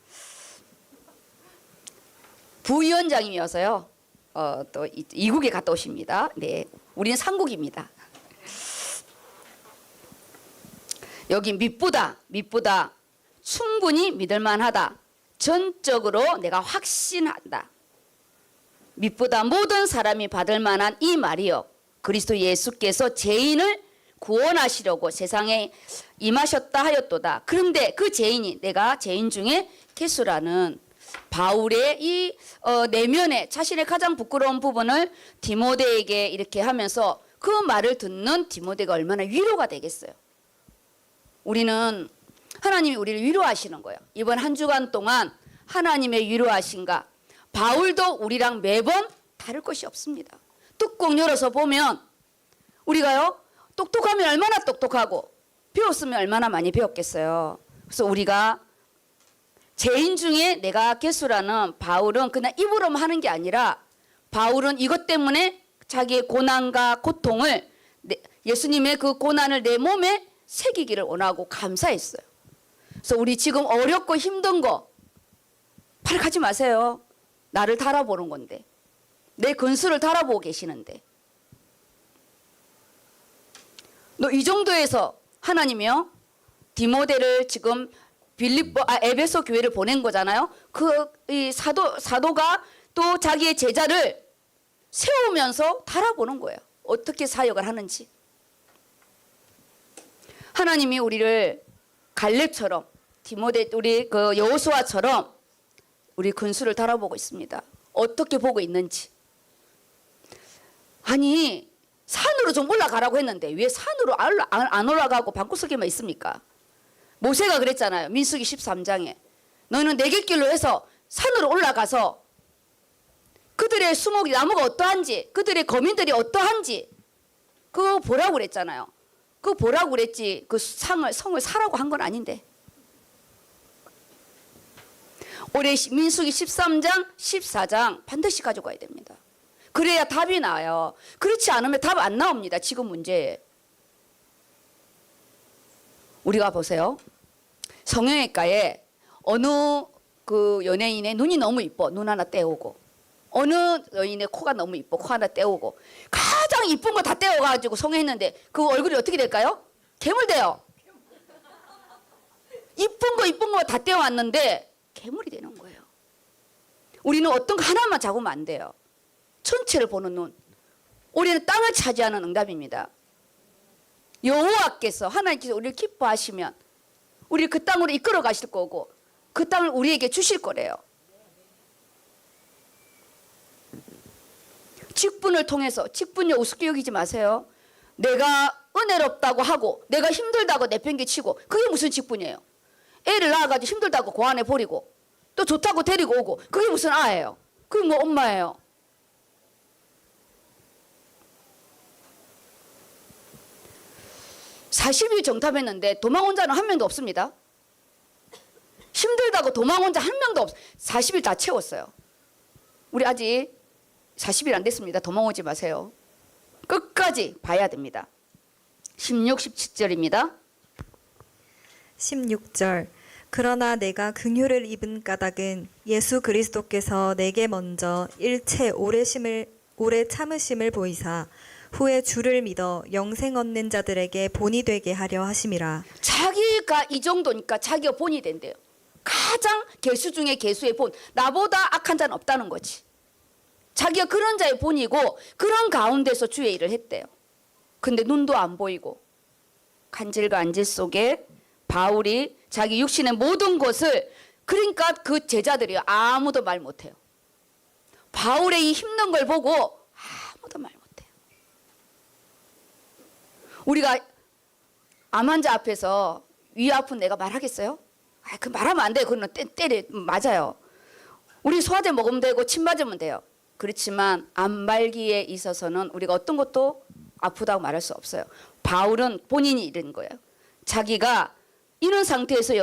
[SPEAKER 1] 부위원장이어서요, 또 이국에 갔다 오십니다. 네, 우리는 상국입니다. 여기 믿보다 충분히 믿을만하다. 전적으로 내가 확신한다. 믿보다 모든 사람이 받을 만한 이 말이요. 그리스도 예수께서 죄인을 구원하시려고 세상에 임하셨다 하였도다. 그런데 그 죄인이 내가 죄인 중에 개수라는 바울의 이 내면의 자신의 가장 부끄러운 부분을 디모데에게 이렇게 하면서 그 말을 듣는 디모데가 얼마나 위로가 되겠어요. 우리는 하나님이 우리를 위로하시는 거예요. 이번 한 주간 동안 하나님의 위로하신가. 바울도 우리랑 매번 다를 것이 없습니다. 뚜껑 열어서 보면 우리가요, 똑똑하면 얼마나 똑똑하고 배웠으면 얼마나 많이 배웠겠어요. 그래서 우리가 죄인 중에 내가 개수라는 바울은 그냥 입으로만 하는 게 아니라 바울은 이것 때문에 자기의 고난과 고통을 예수님의 그 고난을 내 몸에 새기기를 원하고 감사했어요. 그래서 우리 지금 어렵고 힘든 거 팔 가지 마세요. 나를 달아보는 건데, 내 근수를 달아보고 계시는데, 너 이 정도에서 하나님이요 디모데를 지금 에베소 교회를 보낸 거잖아요. 이 사도가 또 자기의 제자를 세우면서 달아보는 거예요. 어떻게 사역을 하는지. 하나님이 우리를 갈렙처럼, 디모데 우리 그 여호수아처럼 우리 근수를 달아보고 있습니다. 어떻게 보고 있는지. 아니, 산으로 좀 올라가라고 했는데 왜 산으로 안 올라가고 방구석에만 있습니까? 모세가 그랬잖아요. 민수기 13장에 너는 내 곁길로 해서 산으로 올라가서 그들의 수목이 나무가 어떠한지, 그들의 거민들이 어떠한지 그거 보라고 그랬잖아요. 그거 보라고 그랬지 그 성을 사라고 한 건 아닌데. 올해 민수기 13장 14장 반드시 가져가야 됩니다. 그래야 답이 나와요. 그렇지 않으면 답 안 나옵니다. 지금 문제에. 우리가 보세요. 성형외과에 어느 그 연예인의 눈이 너무 이뻐, 눈 하나 떼우고, 어느 여인의 코가 너무 이뻐, 코 하나 떼우고, 가장 이쁜 거 다 떼어가지고 성형했는데 그 얼굴이 어떻게 될까요? 괴물 돼요. 이쁜 거 다 떼어왔는데 괴물이 되는 거예요. 우리는 어떤 거 하나만 잡으면 안 돼요. 전체를 보는 눈. 우리는 땅을 차지하는 응답입니다. 여호와께서, 하나님께서 우리를 기뻐하시면 우리를 그 땅으로 이끌어 가실 거고 그 땅을 우리에게 주실 거래요. 직분을 통해서, 직분이 우습게 여기지 마세요. 내가 은혜롭다고 하고 내가 힘들다고 내팽개치고 그게 무슨 직분이에요? 애를 낳아가지고 힘들다고 고안해 버리고 또 좋다고 데리고 오고 그게 무슨 아예요? 그게 뭐 엄마예요? (40일) 정탐했는데 도망 온 자는 한 명도 없습니다. 힘들다고 도망 온 자 한 명도 없. 40일 다 채웠어요. 우리 아직 40일 안 됐습니다. 도망 오지 마세요. 끝까지 봐야 됩니다. 16, 17절입니다.
[SPEAKER 2] 16절 그러나 내가 긍휼을 입은 까닭은 예수 그리스도께서 내게 먼저 일체 오래 참으심을 보이사 후에 주를 믿어 영생 얻는 자들에게 본이 되게 하려 하심이라.
[SPEAKER 1] 자기가 이 정도니까 자기가 본이 된대요. 가장 개수 중에 개수의 본. 나보다 악한 자는 없다는 거지. 자기가 그런 자의 본이고 그런 가운데서 주의 일을 했대요. 근데 눈도 안 보이고 간질과 안질 속에 바울이 자기 육신의 모든 것을, 그러니까 그 제자들이 아무도 말 못해요. 바울의 이 힘든 걸 보고 아무도 말 못해요. 우리가 암 환자 앞에서 위 아픈 내가 말하겠어요? 그 말하면 안 돼요. 그거는 때려 맞아요. 우리 소화제 먹으면 되고 침 맞으면 돼요. 그렇지만 암 말기에 있어서는 우리가 어떤 것도 아프다고 말할 수 없어요. 바울은 본인이 이런 거예요. 자기가 이런 상태에서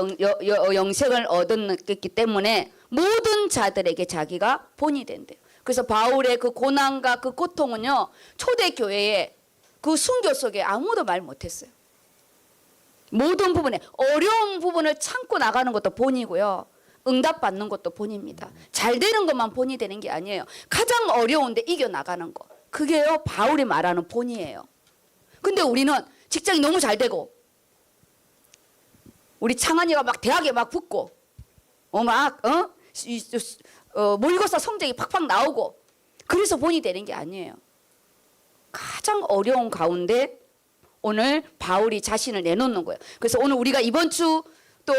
[SPEAKER 1] 영생을 얻었기 때문에 모든 자들에게 자기가 본이 된대요. 그래서 바울의 그 고난과 그 고통은요, 초대교회에 그 순교 속에 아무도 말 못했어요. 모든 부분에 어려운 부분을 참고 나가는 것도 본이고요. 응답받는 것도 본입니다. 잘 되는 것만 본이 되는 게 아니에요. 가장 어려운데 이겨나가는 거. 그게요, 바울이 말하는 본이에요. 근데 우리는 직장이 너무 잘 되고 우리 창한이가 막 대학에 막 붙고 모의고사 성적이 팍팍 나오고 그래서 본이 되는 게 아니에요. 가장 어려운 가운데 오늘 바울이 자신을 내놓는 거예요. 그래서 오늘 우리가 이번 주 또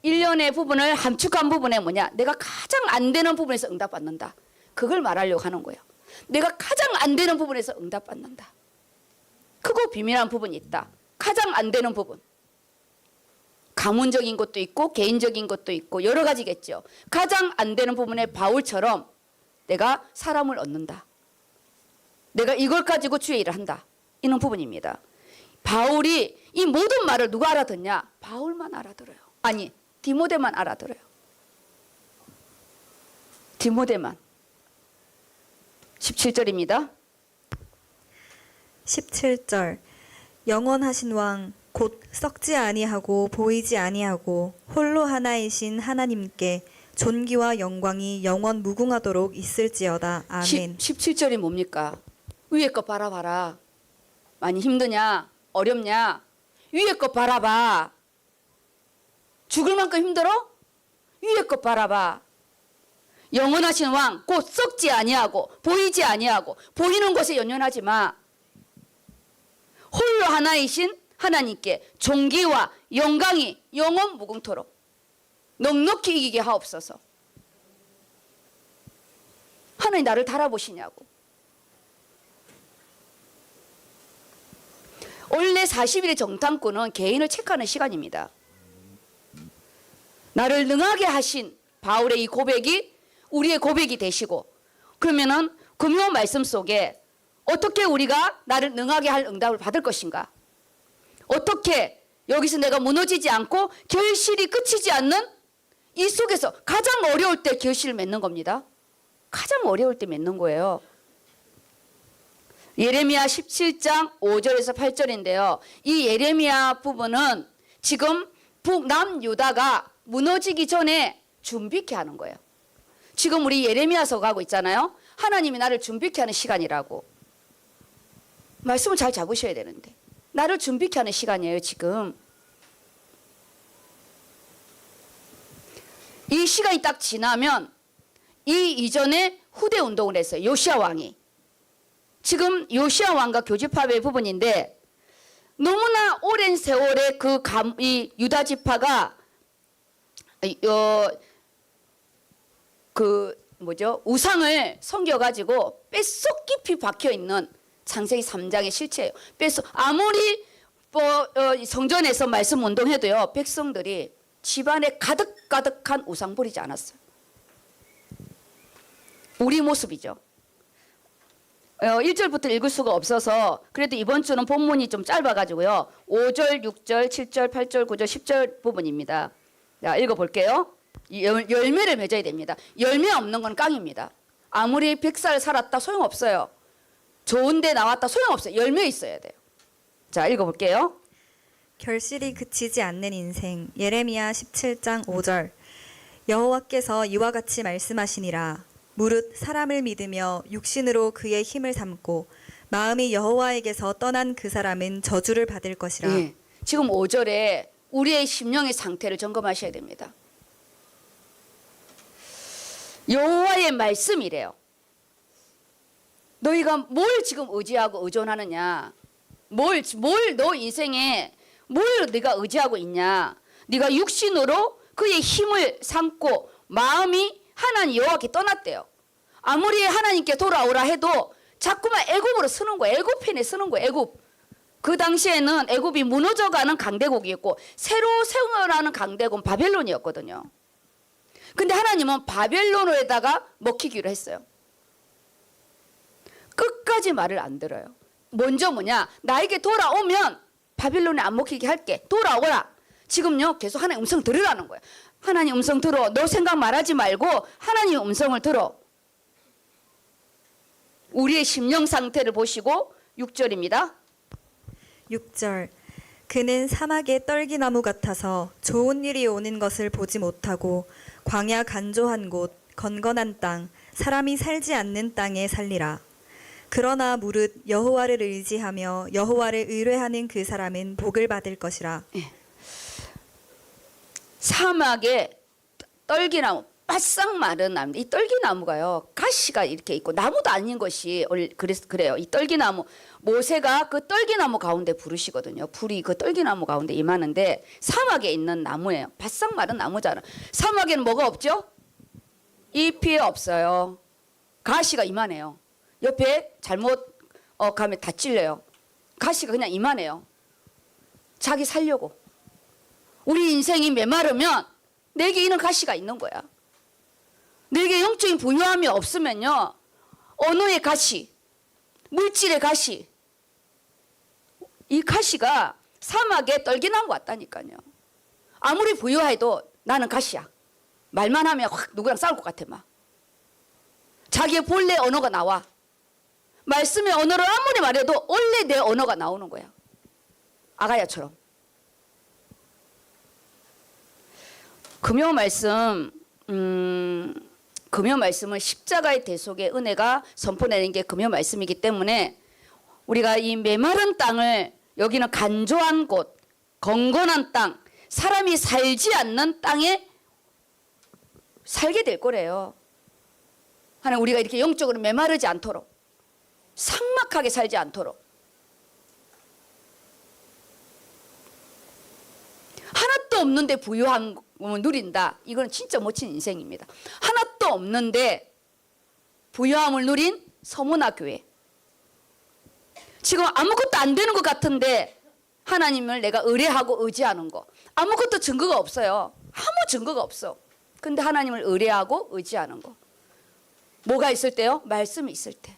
[SPEAKER 1] 1년의 부분을 함축한 부분에 뭐냐? 내가 가장 안 되는 부분에서 응답받는다. 그걸 말하려고 하는 거예요. 내가 가장 안 되는 부분에서 응답받는다. 크고 비밀한 부분이 있다. 가장 안 되는 부분. 가문적인 것도 있고 개인적인 것도 있고 여러 가지겠죠. 가장 안 되는 부분에 바울처럼 내가 사람을 얻는다. 내가 이걸 가지고 주의 일을 한다. 이런 부분입니다. 바울이 이 모든 말을 누가 알아듣냐? 바울만 알아들어요. 아니, 디모데만 알아들어요. 디모데만. 17절입니다.
[SPEAKER 2] 17절 영원하신 왕 곧 썩지 아니하고 보이지 아니하고 홀로 하나이신 하나님께 존귀와 영광이 영원 무궁하도록 있을지어다. 아멘.
[SPEAKER 1] 17절이 뭡니까? 위에 거 바라봐라. 많이 힘드냐? 어렵냐? 위에 거 바라봐. 죽을 만큼 힘들어? 위에 거 바라봐. 영원하신 왕 곧 썩지 아니하고 보이지 아니하고 보이는 것에 연연하지 마. 홀로 하나이신 하나님께 존귀와 영광이 영원 무궁토록 넉넉히 이기게 하옵소서. 하나님 나를 달아보시냐고. 원래 40일의 정탐꾼은 개인을 체크하는 시간입니다. 나를 능하게 하신 바울의 이 고백이 우리의 고백이 되시고, 그러면은 금요 말씀 속에 어떻게 우리가 나를 능하게 할 응답을 받을 것인가? 어떻게 여기서 내가 무너지지 않고 결실이 끝이지 않는 이 속에서 가장 어려울 때 결실을 맺는 겁니다. 가장 어려울 때 맺는 거예요. 예레미야 17장 5절에서 8절인데요. 이 예레미야 부분은 지금 북남 유다가 무너지기 전에 준비케 하는 거예요. 지금 우리 예레미야서 가고 있잖아요. 하나님이 나를 준비케 하는 시간이라고. 말씀을 잘 잡으셔야 되는데 나를 준비케 하는 시간이에요. 지금 이 시간이 딱 지나면 이 이전에 후대 운동을 했어요. 요시야 왕이. 지금 요시야 왕과 교집합의 부분인데 너무나 오랜 세월의 이 유다 지파가 우상을 섬겨가지고 뼛속 깊이 박혀 있는 창세기 3장의 실체예요. 아무리 이 성전에서 말씀 운동해도요, 백성들이 집안에 가득가득한 우상 버리지 않았어요. 우리 모습이죠. 1절부터 읽을 수가 없어서 그래도 이번 주는 본문이 좀 짧아가지고요. 5절, 6절, 7절, 8절, 9절, 10절 부분입니다. 자, 읽어볼게요. 열매를 맺어야 됩니다. 열매 없는 건 깡입니다. 아무리 100살 살았다 소용없어요. 좋은 데 나왔다 소용없어요. 열매 있어야 돼요. 자, 읽어볼게요.
[SPEAKER 2] 결실이 그치지 않는 인생. 예레미야 17장 5절. 여호와께서 이와 같이 말씀하시니라. 무릇 사람을 믿으며 육신으로 그의 힘을 삼고 마음이 여호와에게서 떠난 그 사람은 저주를 받을 것이라.
[SPEAKER 1] 예, 지금 5절에 우리의 심령의 상태를 점검하셔야 됩니다. 여호와의 말씀이래요. 너희가 뭘 지금 의지하고 의존하느냐? 뭘 너 인생에 뭘 네가 의지하고 있냐? 네가 육신으로 그의 힘을 삼고 마음이 하나님 여호와께 떠났대요. 아무리 하나님께 돌아오라 해도 자꾸만 애굽으로 쓰는 거예요. 애굽편에 쓰는 거예요. 애굽. 그 당시에는 애굽이 무너져가는 강대국이었고 새로 세워나는 강대국은 바벨론이었거든요. 근데 하나님은 바벨론에다가 먹히기로 했어요. 끝까지 말을 안 들어요. 먼저 뭐냐? 나에게 돌아오면 바벨론에 안 먹히게 할게. 돌아오라. 지금요 계속 하나님 음성 들으라는 거예요. 하나님 음성 들어. 너 생각 말하지 말고 하나님 음성을 들어. 우리의 심령 상태를 보시고 6절입니다.
[SPEAKER 2] 6절. 그는 사막의 떨기나무 같아서 좋은 일이 오는 것을 보지 못하고 광야 간조한 곳, 건건한 땅, 사람이 살지 않는 땅에 살리라. 그러나 무릇 여호와를 의지하며 여호와를 의뢰하는 그 사람은 복을 받을 것이라.
[SPEAKER 1] 사막에 떨기나무, 바싹 마른 나무. 이 떨기나무가요, 가시가 이렇게 있고 나무도 아닌 것이 그래요. 이 떨기나무, 모세가 그 떨기나무 가운데 부르시거든요. 불이 그 떨기나무 가운데 임하는데 사막에 있는 나무예요. 바싹 마른 나무잖아. 사막에는 뭐가 없죠? 잎이 없어요. 가시가 이만해요. 옆에 잘못 가면 다 찔려요. 가시가 그냥 이만해요. 자기 살려고. 우리 인생이 메마르면 내게 있는 가시가 있는 거야. 내게 영적인 부유함이 없으면요, 언어의 가시, 물질의 가시, 이 가시가 사막에 떨기나무 같다니까요. 아무리 부유해도 나는 가시야. 말만 하면 확 누구랑 싸울 것 같아 막. 자기의 본래 언어가 나와. 말씀의 언어를 아무리 말해도 원래 내 언어가 나오는 거야. 아가야처럼. 금요 말씀은 십자가의 대속의 은혜가 선포되는 게 금요 말씀이기 때문에 우리가 이 메마른 땅을, 여기는 간조한 곳, 건건한 땅, 사람이 살지 않는 땅에 살게 될 거래요. 하나님, 우리가 이렇게 영적으로 메마르지 않도록, 삭막하게 살지 않도록, 하나도 없는데 부유함을 누린다. 이건 진짜 멋진 인생입니다. 하나도 없는데 부유함을 누린 서문화 교회. 지금 아무것도 안 되는 것 같은데 하나님을 내가 의뢰하고 의지하는 거. 아무것도 증거가 없어요. 아무 증거가 없어. 근데 하나님을 의뢰하고 의지하는 거. 뭐가 있을 때요? 말씀이 있을 때.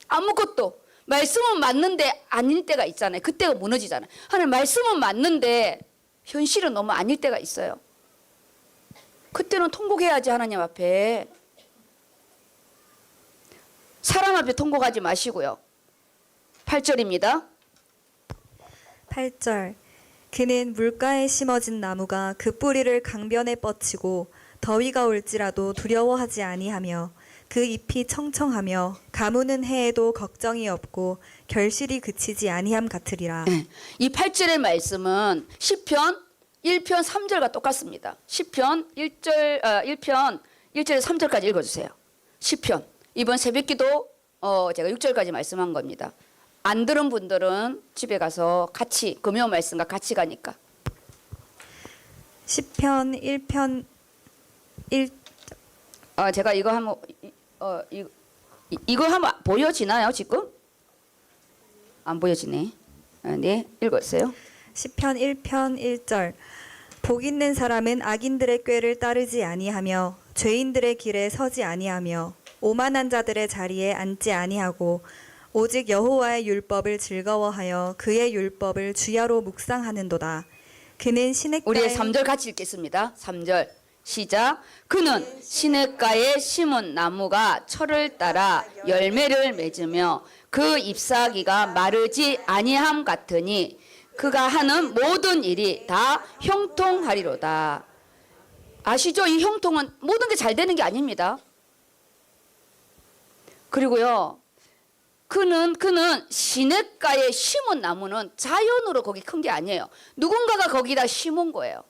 [SPEAKER 1] 아무것도. 말씀은 맞는데 아닐 때가 있잖아요. 그때가 무너지잖아요. 하나님, 말씀은 맞는데 현실은 너무 아닐 때가 있어요. 그때는 통곡해야지. 하나님 앞에. 사람 앞에 통곡하지 마시고요. 8절입니다.
[SPEAKER 2] 8절. 그는 물가에 심어진 나무가 그 뿌리를 강변에 뻗치고 더위가 올지라도 두려워하지 아니하며 그 잎이 청청하며 가무는 해에도 걱정이 없고 결실이 그치지 아니함 같으리라.
[SPEAKER 1] 이 8절의 말씀은 시편 1편 3절과 똑같습니다. 시편 1편 1절에서 3절까지 읽어주세요. 시편. 이번 새벽기도 제가 6절까지 말씀한 겁니다. 안 들은 분들은 집에 가서 같이 금요 말씀과 같이 가니까.
[SPEAKER 2] 시편 1편 1
[SPEAKER 1] 제가 이거 한번 이거 한번 보여지나요 지금? 안 보여지네. 네, 읽었어요.
[SPEAKER 2] 시편 1편 1절. 복 있는 사람은 악인들의 꾀를 따르지 아니하며 죄인들의 길에 서지 아니하며 오만한 자들의 자리에 앉지 아니하고 오직 여호와의 율법을 즐거워하여 그의 율법을 주야로 묵상하는도다. 그는 시냇가에
[SPEAKER 1] 우리의 3절 같이 읽겠습니다. 3절 시작. 그는 시냇가에 심은 나무가 철을 따라 열매를 맺으며 그 잎사귀가 마르지 아니함 같으니 그가 하는 모든 일이 다 형통하리로다. 아시죠? 이 형통은 모든 게 잘 되는 게 아닙니다. 그리고요, 그는 시냇가에 심은 나무는 자연으로 거기 큰 게 아니에요. 누군가가 거기다 심은 거예요.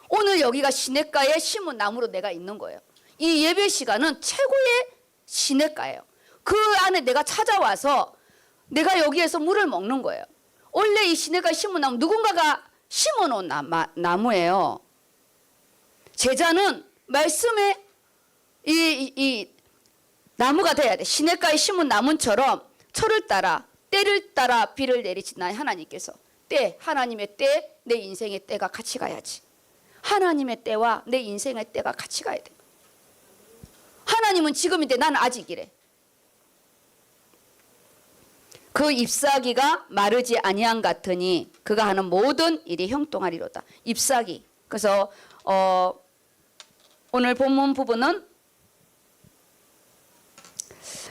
[SPEAKER 1] 오늘 여기가 시냇가에 심은 나무로 내가 있는 거예요. 이 예배 시간은 최고의 시냇가예요. 그 안에 내가 찾아와서 내가 여기에서 물을 먹는 거예요. 원래 이 시냇가에 심은 나무 누군가가 심어놓은 나무예요. 제자는 말씀에 이 나무가 돼야 돼. 시냇가에 심은 나무처럼 철을 따라 때를 따라 비를 내리시나요? 하나님께서 하나님의 때, 내 인생의 때가 같이 가야지. 하나님의 때와 내 인생의 때가 같이 가야 돼. 하나님은 지금인데 나는 아직이래. 그 잎사귀가 마르지 아니한 같으니 그가 하는 모든 일이 형통하리로다. 잎사귀. 그래서 오늘 본문 부분은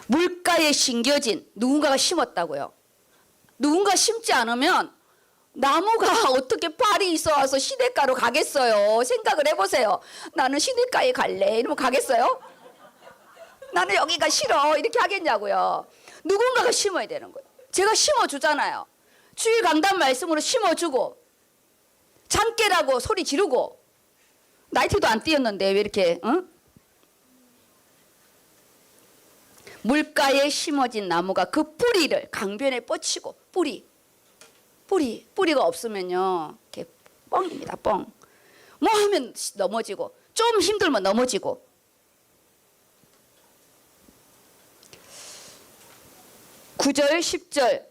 [SPEAKER 1] 물가에 심겨진 누군가가 심었다고요. 누군가 심지 않으면 나무가 어떻게 발이 있어 와서 시냇가로 가겠어요. 생각을 해보세요. 나는 시냇가에 갈래 이러면 가겠어요? 나는 여기가 싫어 이렇게 하겠냐고요. 누군가가 심어야 되는 거예요. 제가 심어주잖아요. 주일 강단 말씀으로 심어주고 잠깨라고 소리 지르고 나이트도 안 띄었는데 왜 이렇게 물가에 심어진 나무가 그 뿌리를 강변에 뻗치고 뿌리가 없으면요 이렇게 뻥입니다. 뻥. 뭐 하면 넘어지고 좀 힘들면 넘어지고. 구절 10절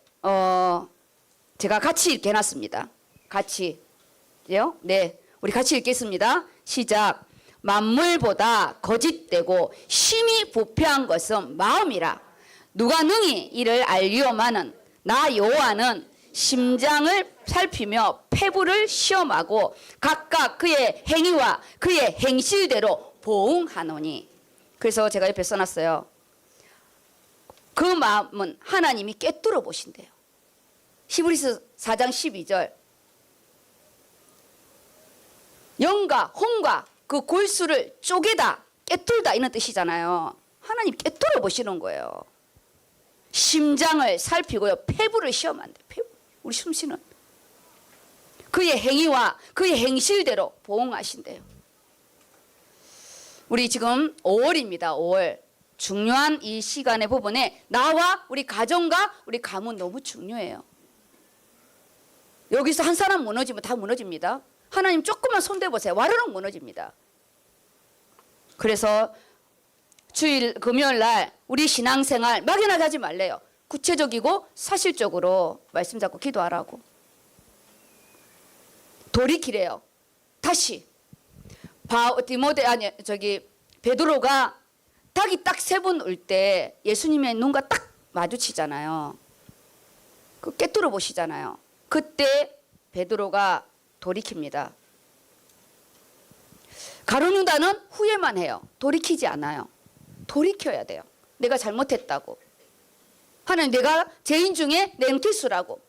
[SPEAKER 1] 제가 같이 읽게 해놨습니다. 같이요? 네, 우리 같이 읽겠습니다. 시작. 만물보다 거짓되고 심히 부패한 것은 마음이라. 누가 능히 이를 알리오마는 나 여호와는 심장을 살피며 폐부를 시험하고 각각 그의 행위와 그의 행실대로 보응하노니. 그래서 제가 옆에 써놨어요. 그 마음은 하나님이 꿰뚫어 보신대요. 히브리서 4장 12절. 영과 혼과 그 골수를 쪼개다 꿰뚫다 이런 뜻이잖아요. 하나님 꿰뚫어 보시는 거예요. 심장을 살피고요. 폐부를 시험한대. 폐부. 우리 숨쉬는 그의 행위와 그의 행실대로 보응하신대요. 우리 지금 5월입니다. 5월. 중요한 이 시간의 부분에 나와 우리 가정과 우리 가문 너무 중요해요. 여기서 한 사람 무너지면 다 무너집니다. 하나님 조금만 손대보세요. 와르륵 무너집니다. 그래서 주일 금요일 날 우리 신앙생활 막연하게 하지 말래요. 구체적이고 사실적으로 말씀 잡고 기도하라고. 돌이키래요. 다시 베드로가 닭이 딱 3번 울 때 예수님의 눈과 딱 마주치잖아요. 그 꿰뚫어 보시잖아요. 그때 베드로가 돌이킵니다. 가룟유다는 후회만 해요. 돌이키지 않아요. 돌이켜야 돼요. 내가 잘못했다고. 하나님 내가 죄인 중에 냉티수라고.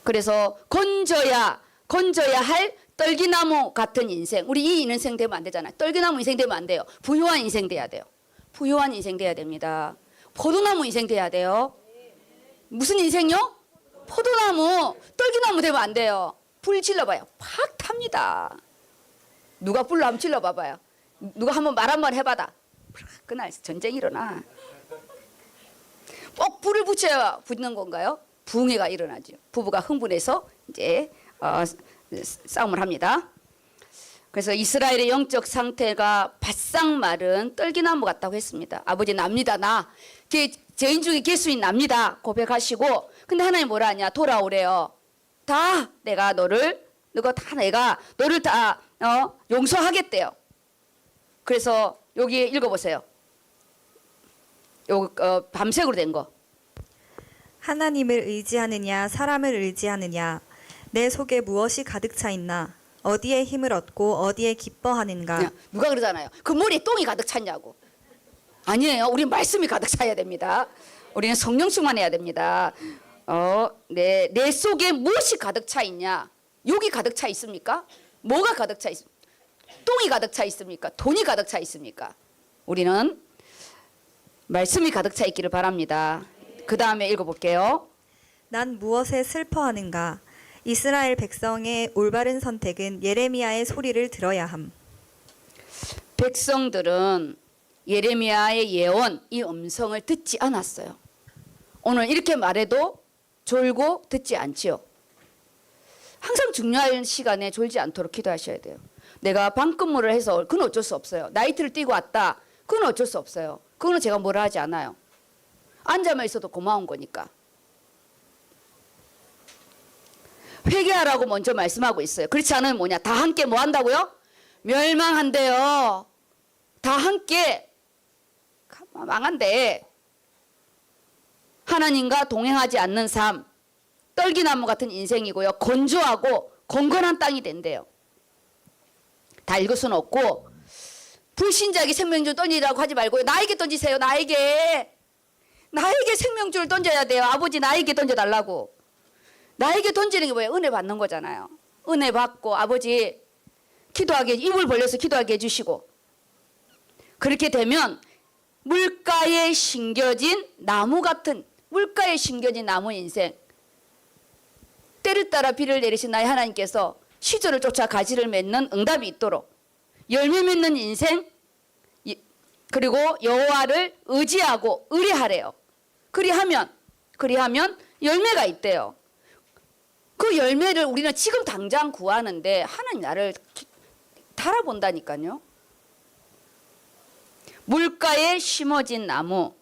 [SPEAKER 1] 그래서 건져야 할 떨기나무 같은 인생. 우리 이 인생 되면 안 되잖아요. 떨기나무 인생 되면 안 돼요. 부유한 인생 돼야 돼요. 부유한 인생 돼야 됩니다. 포도나무 인생 돼야 돼요. 무슨 인생요? 포도나무, 떨기나무 되면 안 돼요. 불 질러봐요. 팍 탑니다. 누가 불로 한번 질러봐봐요. 누가 한번 말 한번 해봐다. 그날 전쟁이 일어나. 꼭 불을 붙여야 붙는 건가요? 붕해가 일어나죠. 부부가 흥분해서 이제 싸움을 합니다. 그래서 이스라엘의 영적 상태가 바싹 마른 떨기나무 같다고 했습니다. 아버지 납니다. 나 죄인 중에 개수인 납니다. 고백하시고 근데 하나님 뭐라 하냐? 돌아오래요. 다 내가 너를 다 용서하겠대요. 그래서 여기 읽어보세요. 밤색으로 된 거.
[SPEAKER 2] 하나님을 의지하느냐 사람을 의지하느냐 내 속에 무엇이 가득 차 있나 어디에 힘을 얻고 어디에 기뻐하는가.
[SPEAKER 1] 누가 그러잖아요. 그 머리에 똥이 가득 찼냐고. 아니에요. 우리는 말씀이 가득 차야 됩니다. 우리는 성령 충만해야 됩니다. 내 속에 무엇이 가득 차 있냐? 욕이 가득 차 있습니까? 뭐가 가득 차 있습니까? 똥이 가득 차 있습니까? 돈이 가득 차 있습니까? 우리는 말씀이 가득 차 있기를 바랍니다. 그 다음에 읽어볼게요.
[SPEAKER 2] 난 무엇에 슬퍼하는가. 이스라엘 백성의 올바른 선택은 예레미야의 소리를 들어야 함.
[SPEAKER 1] 백성들은 예레미야의 예언, 이 음성을 듣지 않았어요. 오늘 이렇게 말해도 졸고 듣지 않지요. 항상 중요한 시간에 졸지 않도록 기도하셔야 돼요. 내가 밤근무를 해서 그건 어쩔 수 없어요. 나이트를 뛰고 왔다. 그건 어쩔 수 없어요. 그거는 제가 뭐라 하지 않아요. 앉아만 있어도 고마운 거니까. 회개하라고 먼저 말씀하고 있어요. 그렇지 않으면 뭐냐? 다 함께 뭐 한다고요? 멸망한대요. 다 함께 망한대. 하나님과 동행하지 않는 삶, 떨기나무 같은 인생이고요. 건조하고 건건한 땅이 된대요. 다 읽을 수는 없고 불신자에게 생명줄 던지라고 하지 말고요. 나에게 던지세요. 나에게 생명줄을 던져야 돼요. 아버지 나에게 던져달라고. 나에게 던지는 게 뭐예요? 은혜 받는 거잖아요. 은혜 받고 아버지 기도하게 입을 벌려서 기도하게 해주시고 그렇게 되면 물가에 심겨진 나무 같은 물가에 심겨진 나무 인생 때를 따라 비를 내리신 나의 하나님께서 시절을 쫓아 가지를 맺는 응답이 있도록 열매 맺는 인생 그리고 여호와를 의지하고 의뢰하래요. 그리하면 열매가 있대요. 그 열매를 우리는 지금 당장 구하는데 하나님 나를 달아본다니까요. 물가에 심어진 나무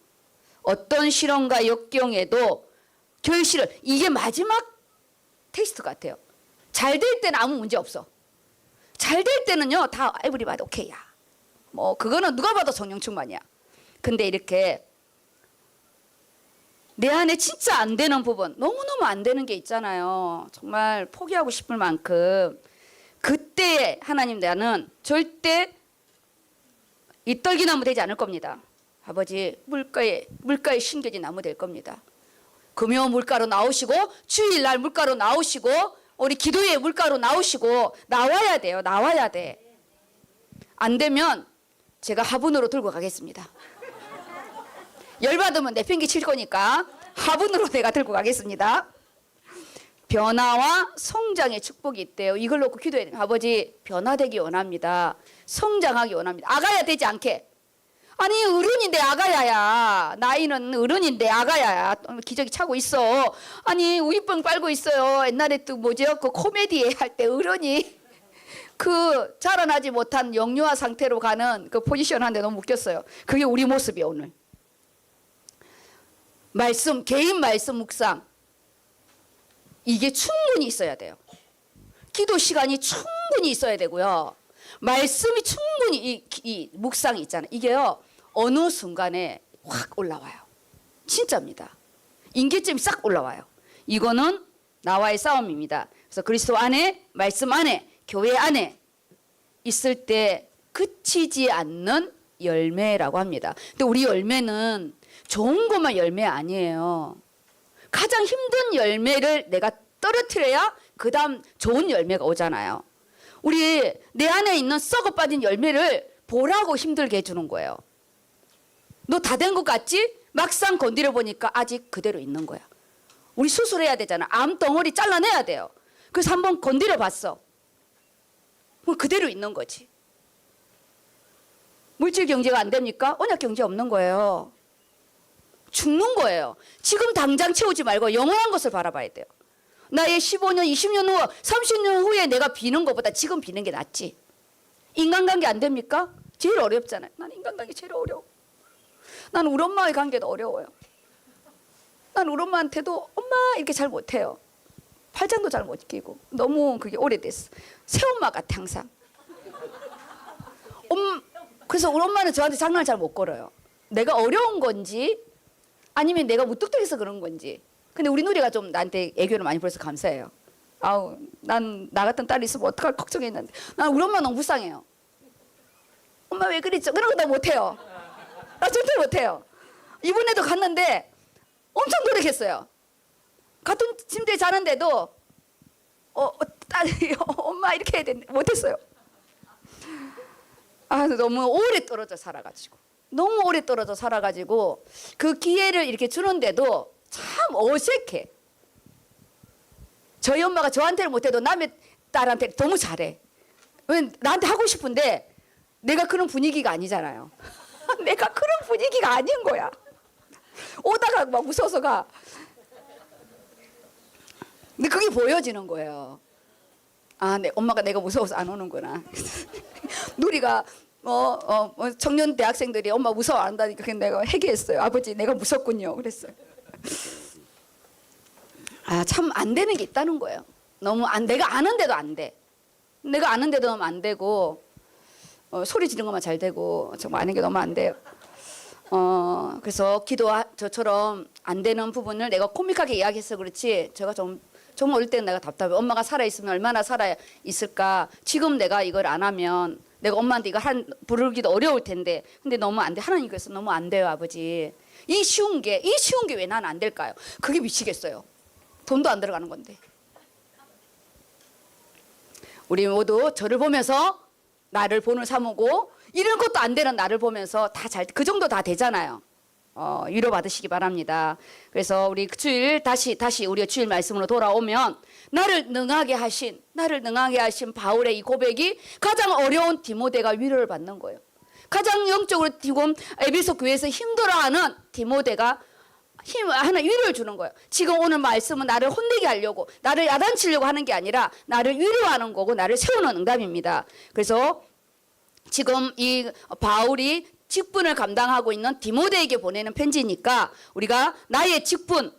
[SPEAKER 1] 어떤 시련과 역경에도 결실을 이게 마지막 테스트 같아요. 잘 될 때는 아무 문제 없어. 잘 될 때는요 다 에브리바디 오케이야. 뭐 그거는 누가 봐도 성령 충만이야. 근데 이렇게 내 안에 진짜 안 되는 부분 너무너무 안 되는 게 있잖아요. 정말 포기하고 싶을 만큼 그때 하나님 나는 절대 이 떨기나무 되지 않을 겁니다. 아버지 물가에 심겨진 나무 될 겁니다. 금요 물가로 나오시고 주일날 물가로 나오시고 우리 기도회 물가로 나오시고 나와야 돼요. 나와야 돼. 안 되면 제가 화분으로 들고 가겠습니다. 열받으면 내팽개 칠 거니까 화분으로 내가 들고 가겠습니다. 변화와 성장의 축복이 있대요. 이걸 놓고 기도해야 돼요. 아버지 변화되기 원합니다. 성장하기 원합니다. 아가야 되지 않게. 아니 어른인데 아가야야. 나이는 어른인데 아가야야. 기저귀 차고 있어. 아니 우유병 빨고 있어요. 옛날에 또 뭐죠? 그 코미디 할 때 어른이 그 자라나지 못한 영유아 상태로 가는 그 포지션 하는데 너무 웃겼어요. 그게 우리 모습이에요 오늘. 말씀 개인 말씀 묵상 이게 충분히 있어야 돼요. 기도 시간이 충분히 있어야 되고요. 말씀이 충분히 이 묵상이 있잖아요. 이게요 어느 순간에 확 올라와요. 진짜입니다. 인계점이 싹 올라와요. 이거는 나와의 싸움입니다. 그래서 그리스도 안에 말씀 안에 교회 안에 있을 때 그치지 않는 열매라고 합니다. 근데 우리 열매는 좋은 것만 열매 아니에요. 가장 힘든 열매를 내가 떨어뜨려야 그 다음 좋은 열매가 오잖아요. 우리 내 안에 있는 썩어 빠진 열매를 보라고 힘들게 해주는 거예요. 너 다 된 것 같지? 막상 건드려 보니까 아직 그대로 있는 거야. 우리 수술해야 되잖아. 암덩어리 잘라내야 돼요. 그래서 한번 건드려 봤어. 그럼 그대로 있는 거지. 물질 경제가 안 됩니까? 언약 경제 없는 거예요. 죽는 거예요. 지금 당장 채우지 말고 영원한 것을 바라봐야 돼요. 나의 15년, 20년 후, 30년 후에 내가 비는 것보다 지금 비는 게 낫지. 인간관계 안 됩니까? 제일 어렵잖아요. 난 인간관계 제일 어려워. 나는 우리 엄마의 관계도 어려워요. 나는 우리 엄마한테도 엄마 이렇게 잘 못해요. 팔짱도 잘 못 끼고 너무 그게 오래됐어. 새엄마 같아 항상. 그래서 우리 엄마는 저한테 장난을 잘 못 걸어요. 내가 어려운 건지 아니면 내가 무뚝뚝해서 그런 건지. 근데 우리 누리가 좀 나한테 애교를 많이 부려서 감사해요. 아우, 난 나 같은 딸이 있으면 어떡할 걱정했는데. 난 우리 엄마 너무 불쌍해요. 엄마 왜 그랬죠? 그런 거 다 못해요. 나 절대 못해요. 이번에도 갔는데 엄청 노력했어요. 같은 침대에 자는데도 딸이 엄마 이렇게 해야 되는데 못했어요. 아, 너무 오래 떨어져 살아가지고 너무 오래 떨어져 살아가지고 그 기회를 이렇게 주는데도 참 어색해. 저희 엄마가 저한테는 못해도 남의 딸한테 너무 잘해. 왜 나한테 하고 싶은데 내가 그런 분위기가 아니잖아요. 내가 그런 분위기가 아닌 거야. 오다가 막 무서워서 가. 근데 그게 보여지는 거예요. 아, 엄마가 내가 무서워서 안 오는구나. 누리가 청년 대학생들이 엄마 무서워 안 한다니까 내가 회개했어요. 아버지 내가 무섭군요. 그랬어요. 아, 참 안 되는 게 있다는 거예요. 너무 내가 아는데도 안 돼. 내가 아는데도 너무 안 되고 소리 지르는 것만 잘 되고 정말 아는 게 너무 안 돼요. 그래서 저처럼 안 되는 부분을 내가 코믹하게 이야기해서 그렇지 제가 정말 어릴 때는 내가 답답해. 엄마가 살아있으면 얼마나 살아있을까. 지금 내가 이걸 안 하면 내가 엄마한테 이거 부르기도 어려울 텐데 근데 너무 안 돼. 하나님께서 너무 안 돼요 아버지. 이 쉬운 게 왜 난 안 될까요? 그게 미치겠어요. 돈도 안 들어가는 건데. 우리 모두 저를 보면서 나를 본을 삼고 이런 것도 안 되는 나를 보면서 그 정도 다 되잖아요. 위로 받으시기 바랍니다. 그래서 우리 주일 다시 우리가 주일 말씀으로 돌아오면 나를 능하게 하신 바울의 이 고백이 가장 어려운 디모데가 위로를 받는 거예요. 가장 영적으로 지금 에베소 교회에서 힘들어하는 디모데가 하나 위로를 주는 거예요. 지금 오늘 말씀은 나를 혼내게 하려고 나를 야단치려고 하는 게 아니라 나를 위로하는 거고 나를 세우는 응답입니다. 그래서 지금 이 바울이 직분을 감당하고 있는 디모데에게 보내는 편지니까 우리가 나의 직분,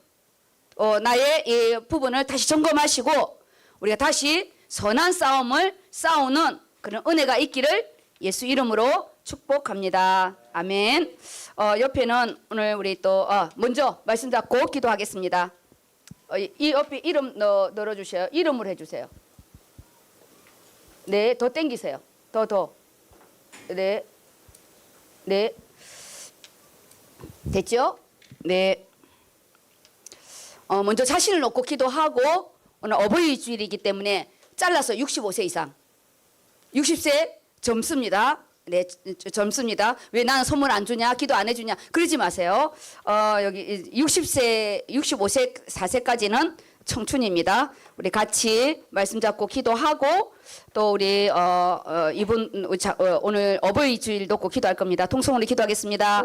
[SPEAKER 1] 나의 이 부분을 다시 점검하시고 우리가 다시 선한 싸움을 싸우는 그런 은혜가 있기를 예수 이름으로 축복합니다. 아멘. 옆에는 오늘 우리 또 먼저 말씀 잡고 기도하겠습니다. 이 옆에 이름 넣어주세요. 이름으로 해주세요. 네, 더 땡기세요. 더. 네. 됐죠? 네. 먼저 자신을 놓고 기도하고 오늘 어버이 주일이기 때문에 잘라서 65세 이상. 60세 젊습니다. 네, 젊습니다. 왜 나는 선물 안 주냐, 기도 안 해주냐, 그러지 마세요. 여기 60세, 65세, 4세까지는 청춘입니다. 우리 같이 말씀 잡고 기도하고 또 우리 오늘 어버이 주일 놓고 기도할 겁니다. 통성으로 기도하겠습니다.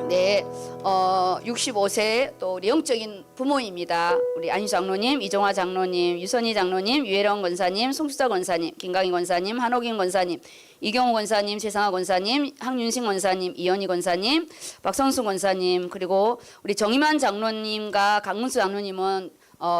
[SPEAKER 1] 네, 65세 또 우리 영적인 부모입니다. 우리 안희 장로님, 이종화 장로님, 유선희 장로님, 유혜령 권사님, 송수자 권사님, 김강희 권사님, 한옥인 권사님, 이경호 권사님, 최상화 권사님, 항윤식 권사님, 이현희 권사님, 박성수 권사님, 그리고 우리 정임환 장로님과 강문수 장로님은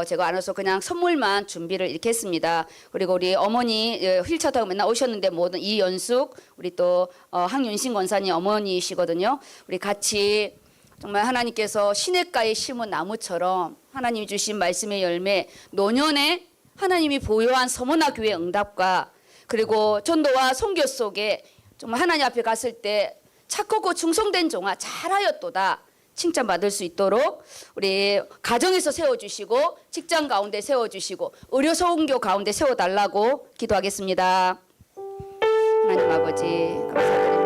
[SPEAKER 1] 제가 안 와서 그냥 선물만 준비를 이렇게 했습니다. 그리고 우리 어머니 휠체어 타고 맨날 오셨는데 모든 이연숙 우리 또 황윤신 권사님 어머니시거든요. 우리 같이 정말 하나님께서 시냇가에 심은 나무처럼 하나님이 주신 말씀의 열매 노년에 하나님이 보유한 서머나 교회 응답과 그리고 전도와 선교 속에 정말 하나님 앞에 갔을 때 착하고 충성된 종아 잘하였도다 칭찬받을 수 있도록 우리 가정에서 세워주시고 직장 가운데 세워주시고 의료 소원교 가운데 세워달라고 기도하겠습니다. 하나님 아버지 감사드립니다.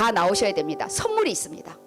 [SPEAKER 1] 다 나오셔야 됩니다. 선물이 있습니다.